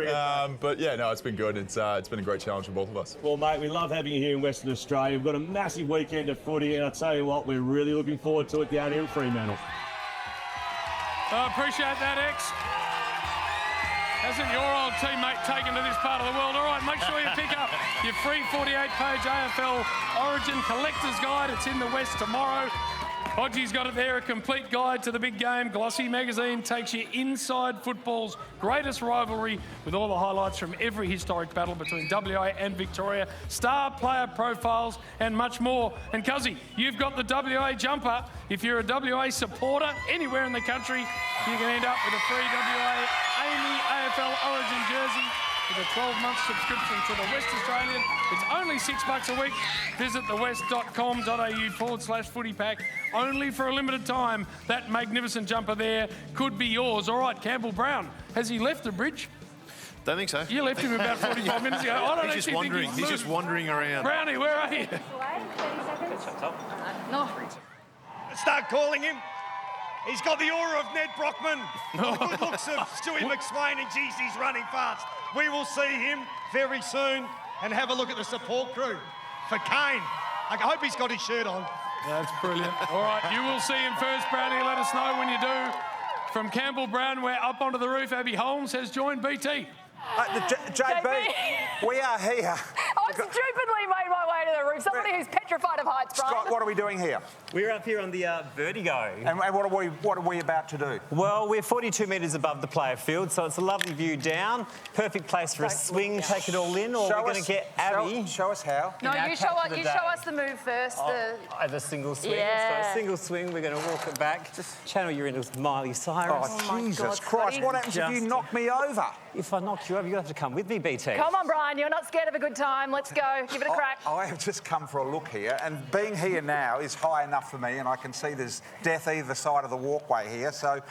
But yeah, no, it's been good. It's been a great challenge for both of us. Well, mate, we love having you here in Western Australia. We've got a massive weekend of footy, and I tell you what, we're really looking forward to it down here in Fremantle. I appreciate that, X. Hasn't your old teammate taken to this part of the world? All right, make sure you pick up your free 48-page AFL Origin Collector's Guide. It's in the West tomorrow. Hodgie's got it there, a complete guide to the big game. Glossy magazine takes you inside football's greatest rivalry with all the highlights from every historic battle between WA and Victoria, star player profiles and much more. And Cuzzy, you've got the WA jumper. If you're a WA supporter anywhere in the country, you can end up with a free WA Amy AFL Origin jersey with a 12-month subscription to the West Australian. It's only $6 a week. Visit thewest.com.au/footy pack. Only for a limited time. That magnificent jumper there could be yours. All right, Campbell Brown, has he left the bridge? Don't think so. You left him about 45 minutes ago. I don't He's just wandering. He's just wandering around. Brownie, where are you? No. Start calling him. He's got the aura of Ned Brockman. The good looks of Stewie McSwain, and geez, he's running fast. We will see him very soon, and have a look at the support crew for Kane. I hope he's got his shirt on. That's brilliant. All right, you will see him first, Brownie. Let us know when you do. From Campbell Brown, we're up onto the roof. Abby Holmes has joined BT. JB, we are here. I stupidly made my way to the roof. Somebody who's petrified of heights, Brian. Scott, what are we doing here? We're up here on the Vertigo. And what are we about to do? Well, we're 42 metres above the player field, so it's a lovely view down. Perfect place for a swing, take it all in, or we're going to get Abby. Show us how. No, you show us the move first. I have a single swing. Yeah. So a single swing, we're going to walk it back. Just channel your inner Miley Cyrus. Oh, Jesus Christ. What happens if you knock me over? If I knock you over, you'll have to come with me, BT. Come on, Brian, you're not scared of a good time. Let's go. Give it a crack. I have just come for a look here, and being here now is high enough for me, and I can see there's death either side of the walkway here, so...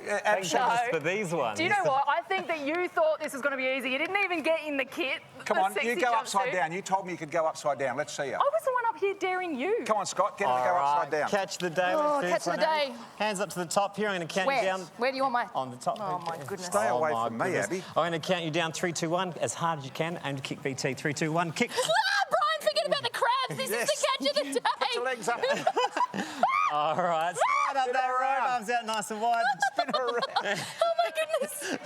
Thank goodness for these ones. Do you know what? I think that you thought this was going to be easy. You didn't even get in the kit. Come on, you go upside down. You told me you could go upside down. Let's see you. I was the one up here daring you. Come on, Scott, get him to go upside down. Catch the day. Oh, catch the day. Hands up to the top here. I'm going to count you down. Where do you want my... On the top. Oh, my goodness. Stay away from me, Abby. I'm going to count you down 3, 2, 1 as hard as you can. Aim to kick BT. 3, 2, 1, kick. Brian, forget about the crabs. This is the catch of the day. Put your legs up. All right. Slide up that rope. Arms out nice and wide. Spin around. Oh, my goodness. You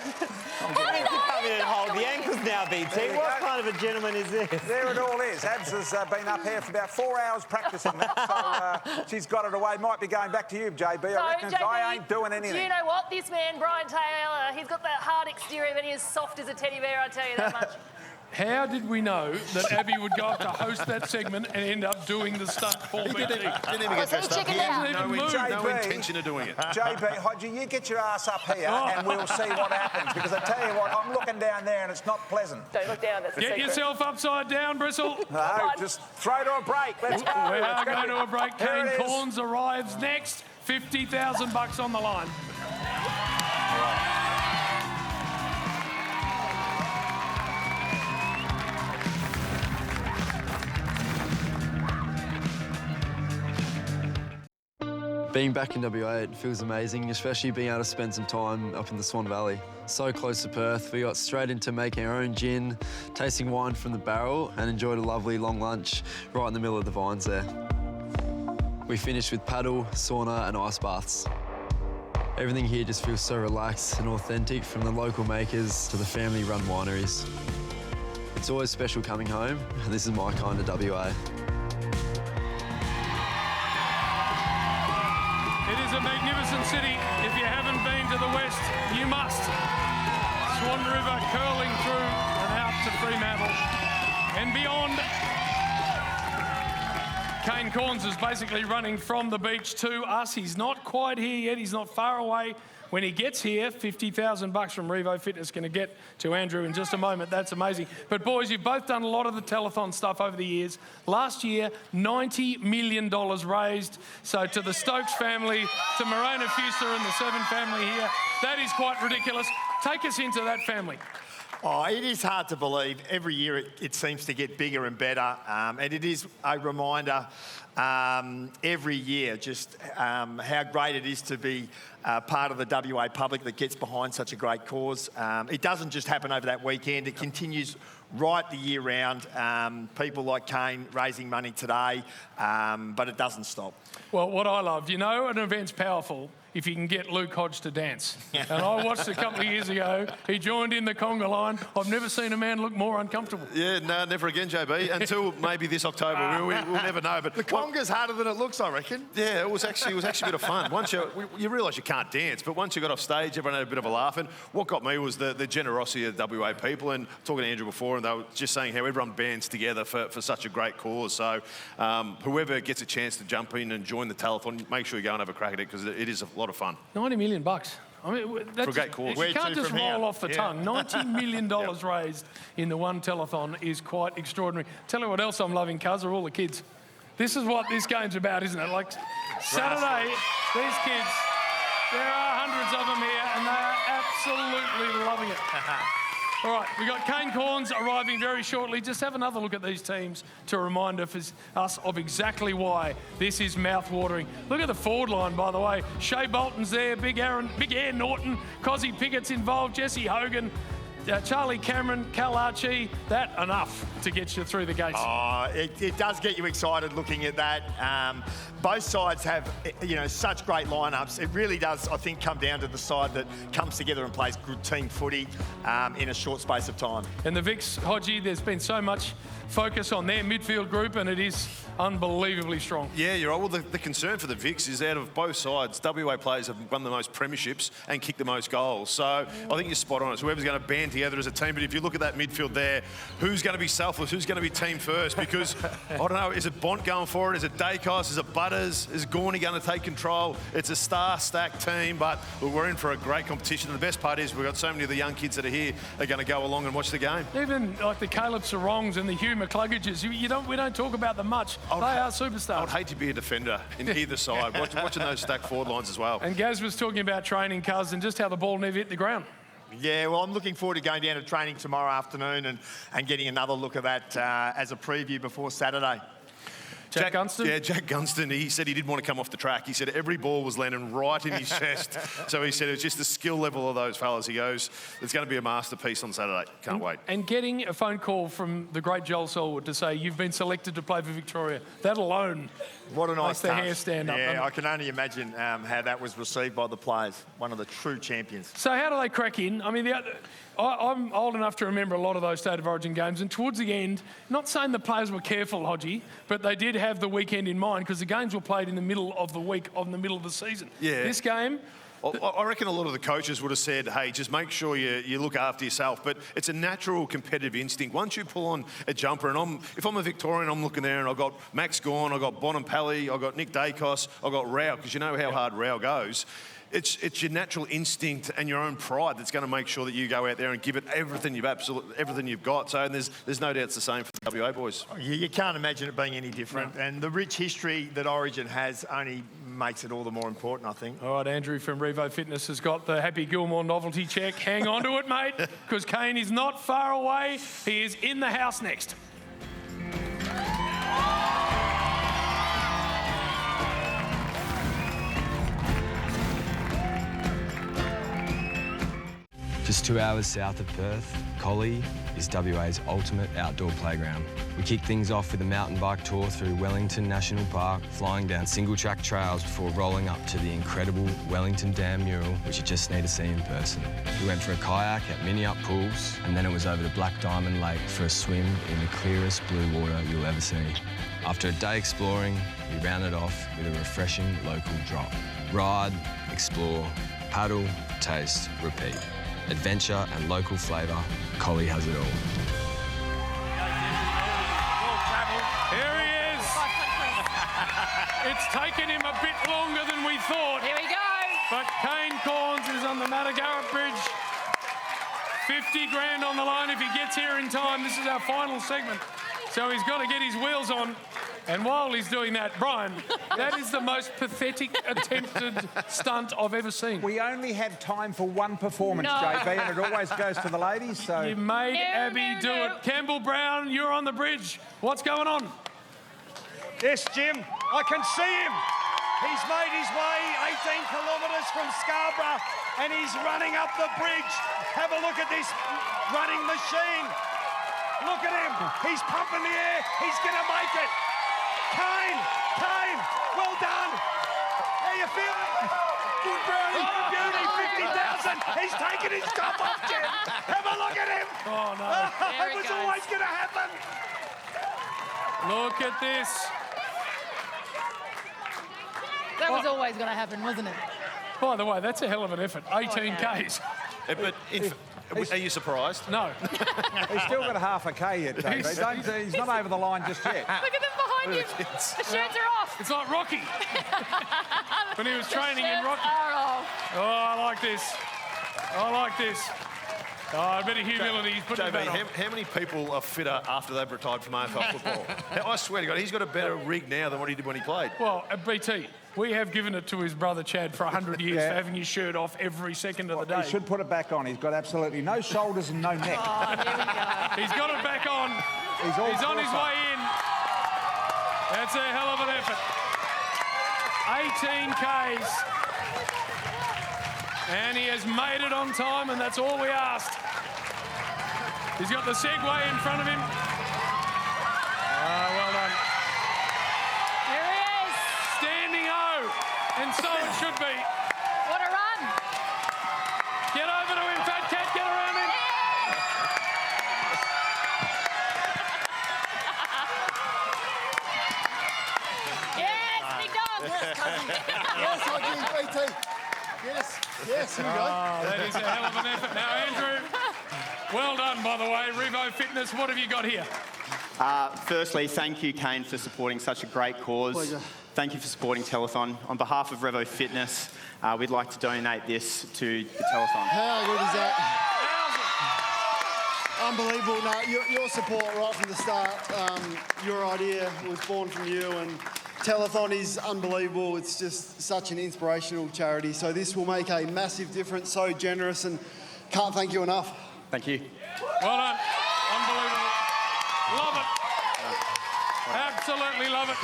need to come in and hold the ankles now, BT. What kind of a gentleman is this? There it all is. Abs has been up here for about 4 hours practising that, so she's got it away. Might be going back to you, JB. I reckon JB, I ain't doing anything. Do you know what? This man, Brian Taylor, he's got that hard exterior, but he is soft as a teddy bear, I tell you that much. How did we know that Abby would go up to host that segment and end up doing the stunt for BT? Didn't even get dressed up. Chicken out. No intention of doing it. JB, Hodgie, you get your ass up here and we'll see what happens. Because I tell you what, I'm looking down there and it's not pleasant. Don't look down, that's a Get secret. yourself upside down, Bristle. No, just throw to a break. Let's go. We are going to a break. Here Kane it is. Corns arrives next. $50,000 on the line. Being back in WA, it feels amazing, especially being able to spend some time up in the Swan Valley. So close to Perth, we got straight into making our own gin, tasting wine from the barrel, and enjoyed a lovely long lunch right in the middle of the vines there. We finished with paddle, sauna, and ice baths. Everything here just feels so relaxed and authentic, from the local makers to the family-run wineries. It's always special coming home. This is my kind of WA. It is a magnificent city. If you haven't been to the west, you must. Swan River curling through and out to Fremantle and beyond. Kane Corns is basically running from the beach to us. He's not quite here yet. He's not far away. When he gets here, $50,000 from Revo Fitness going to get to Andrew in just a moment. That's amazing. But boys, you've both done a lot of the telethon stuff over the years. Last year, $90 million raised. So to the Stokes family, to Morena Fuster and the Seven family here, that is quite ridiculous. Take us into that family. Oh, it is hard to believe. Every year it seems to get bigger and better. And it is a reminder every year just how great it is to be part of the WA public that gets behind such a great cause. It doesn't just happen over that weekend. It continues right the year round. People like Kane raising money today, but it doesn't stop. Well, what I love, you know, an event's powerful if you can get Luke Hodge to dance. And I watched a couple of years ago, he joined in the conga line. I've never seen a man look more uncomfortable. Yeah, no, never again, JB, until maybe this October. We'll never know. But the conga's harder than it looks, I reckon. Yeah, it was actually a bit of fun. Once you realise you can't dance, but once you got off stage, everyone had a bit of a laugh. And what got me was the generosity of WA people. And talking to Andrew before, and they were just saying how everyone bands together for such a great cause. So whoever gets a chance to jump in and join the telethon, make sure you go and have a crack at it, because it is a lot of fun. $90 million. I mean, that's, for a great cause. You can't just roll off the tongue. $90 million raised in the one telethon is quite extraordinary. Tell you what else I'm loving, Cuz, are all the kids. This is what this game's about, isn't it? Like Saturday, these kids, there are hundreds of them here, and they are absolutely loving it. All right, we've got Kane Corns arriving very shortly. Just have another look at these teams to remind us of exactly why this is mouth-watering. Look at the forward line, by the way. Shea Bolton's there, Big Air Norton, Cozzy Pickett's involved, Jesse Hogan, Charlie Cameron, Cal Archie. That enough to get you through the gates. Oh, it does get you excited looking at that. Both sides have, such great lineups. It really does, I think, come down to the side that comes together and plays good team footy in a short space of time. And the Vics, Hodgie, there's been so much focus on their midfield group, and it is unbelievably strong. Yeah, you're right. Well, the concern for the Vics is out of both sides, WA players have won the most premierships and kicked the most goals. So I think you're spot on. It's whoever's going to band together as a team. But if you look at that midfield there, who's going to be selfless? Who's going to be team first? Because, I don't know, is it Bont going for it? Is it Dacos? Is it Butters? Is Gorney going to take control? It's a star-stacked team, but we're in for a great competition. And the best part is we've got so many of the young kids that are here are going to go along and watch the game. Even like the Caleb Sarongs and the Hugh McCluggages, we don't talk about them much. They are superstars. I would hate to be a defender in either side, watching those stacked forward lines as well. And Gaz was talking about training, Cuz, and just how the ball never hit the ground. Yeah, well, I'm looking forward to going down to training tomorrow afternoon and getting another look at that as a preview before Saturday. Jack Gunston? Yeah, Jack Gunston, he said he didn't want to come off the track. He said every ball was landing right in his chest. So he said it's just the skill level of those fellas. He goes, it's going to be a masterpiece on Saturday. Can't wait. And getting a phone call from the great Joel Selwood to say you've been selected to play for Victoria, that alone what a nice makes the hair stand up. Yeah, I can only imagine how that was received by the players. One of the true champions. So how do they crack in? I mean, I'm old enough to remember a lot of those State of Origin games, and towards the end, not saying the players were careful, Hodgie, but they did have the weekend in mind because the games were played in the middle of the week, in the middle of the season. Yeah. This game... I reckon a lot of the coaches would have said, hey, just make sure you look after yourself. But it's a natural competitive instinct. Once you pull on a jumper, and if I'm a Victorian, I'm looking there and I've got Max Gawn, I've got Bonampelli, I've got Nick Dacos, I've got Rao, because you know how hard Rao goes. It's your natural instinct and your own pride that's going to make sure that you go out there and give it everything you've got. So there's no doubt it's the same for the WA boys. You can't imagine it being any different. No. And the rich history that Origin has only makes it all the more important, I think. All right, Andrew from Revo Fitness has got the Happy Gilmore novelty check. Hang on to it, mate, because Kane is not far away. He is in the house next. To Just 2 hours south of Perth, Collie is WA's ultimate outdoor playground. We kick things off with a mountain bike tour through Wellington National Park, flying down single-track trails before rolling up to the incredible Wellington Dam mural, which you just need to see in person. We went for a kayak at Mini-Up Pools, and then it was over to Black Diamond Lake for a swim in the clearest blue water you'll ever see. After a day exploring, we rounded off with a refreshing local drop. Ride, explore, paddle, taste, repeat. Adventure and local flavour, Collie has it all. Here he is. It's taken him a bit longer than we thought. Here we go. But Kane Corns is on the Madagarra Bridge. 50 grand on the line if he gets here in time. This is our final segment. So he's got to get his wheels on. And while he's doing that, Brian, that is the most pathetic attempted stunt I've ever seen. We only have time for one performance, JB, and it always goes to the ladies, so... You made Abby do it. Campbell Brown, you're on the bridge. What's going on? Yes, Jim, I can see him. He's made his way 18 kilometres from Scarborough and he's running up the bridge. Have a look at this running machine. Look at him. He's pumping the air. He's going to make it. Kane, well done. How you feeling? Good, Brownie. Oh, beauty, 50,000. He's taking his top off, Jim. Have a look at him. Oh, no. It was always going to happen. Look at this. That was always going to happen, wasn't it? By the way, that's a hell of an effort. 18 Ks. But are you surprised? No. He's still got half a K yet, JB. He's not over the line just yet. Look at them behind him. The shirts are off. It's like Rocky. When he was training in Rocky. Are off. Oh, I like this. I like this. Oh, a bit of humility. He's putting it back on. How many people are fitter after they've retired from AFL football? I swear to God, he's got a better rig now than what he did when he played. Well, at BT, we have given it to his brother Chad for 100 years for having his shirt off every second of the day. He should put it back on. He's got absolutely no shoulders and no neck. Oh, here we go. He's got it back on. He's on his way in. That's a hell of an effort. 18 Ks. And he has made it on time, and that's all we asked. He's got the Segway in front of him. Well done. Here he is. Standing O, and so it should be. What a run. Get over to him, Fat Cat, get around him. Yes, Nick Dog. Yes, I do, BT. Yes, here we go. That is a hell of an effort. Now, Andrew, well done, by the way. Revo Fitness, what have you got here? Firstly, thank you, Kane, for supporting such a great cause. Pleasure. Thank you for supporting Telethon. On behalf of Revo Fitness, we'd like to donate this to the Telethon. How good is that? Unbelievable. No, your support right from the start. Your idea was born from you, and Telethon is unbelievable. It's just such an inspirational charity. So this will make a massive difference. So generous, and can't thank you enough. Thank you. Well done. Unbelievable. Love it. Absolutely love it.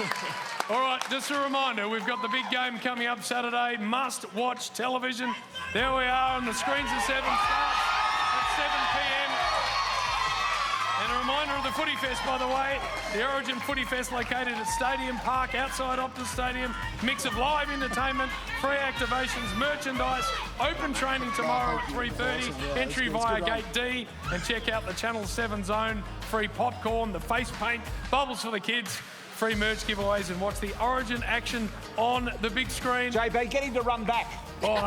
All right, just a reminder, we've got the big game coming up Saturday. Must-watch television. There we are on the screens at 7. Starts at 7 p.m. And a reminder of the Footy Fest, by the way. The Origin Footy Fest located at Stadium Park, outside Optus Stadium. Mix of live entertainment, free activations, merchandise, open training tomorrow at 3:30. Entry via Gate D. And check out the Channel 7 zone. Free popcorn, the face paint, bubbles for the kids. Free merch giveaways, and watch the Origin action on the big screen. JB, get him to run back. Oh,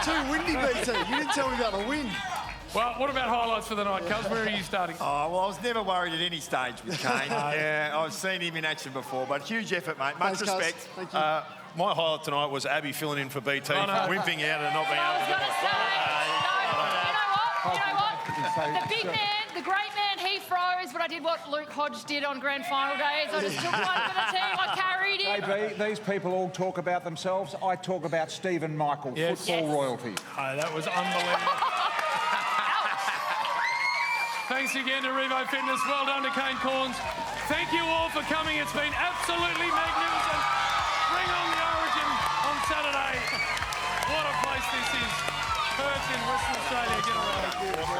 Too windy, BT. You didn't tell me about the wind. Well, what about highlights for the night, Cuz? Where are you starting? Oh, well, I was never worried at any stage with Kane. Yeah, I've seen him in action before, but huge effort, mate. Much Thanks, Cuz. respect. Thank you. My highlight tonight was Abby filling in for BT, Oh, no. wimping out and not being I was able to going to say, you know what? The big man, the great man, he froze, but I did what Luke Hodge did on grand final days. I just took one for the team. I carried him. JB, these people all talk about themselves. I talk about Stephen Michael, football royalty. Oh, that was unbelievable. Thanks again to Revo Fitness. Well done to Kane Corns. Thank you all for coming. It's been absolutely magnificent. Bring on the Origin on Saturday. What a place this is. Perth in Western Australia. Get around.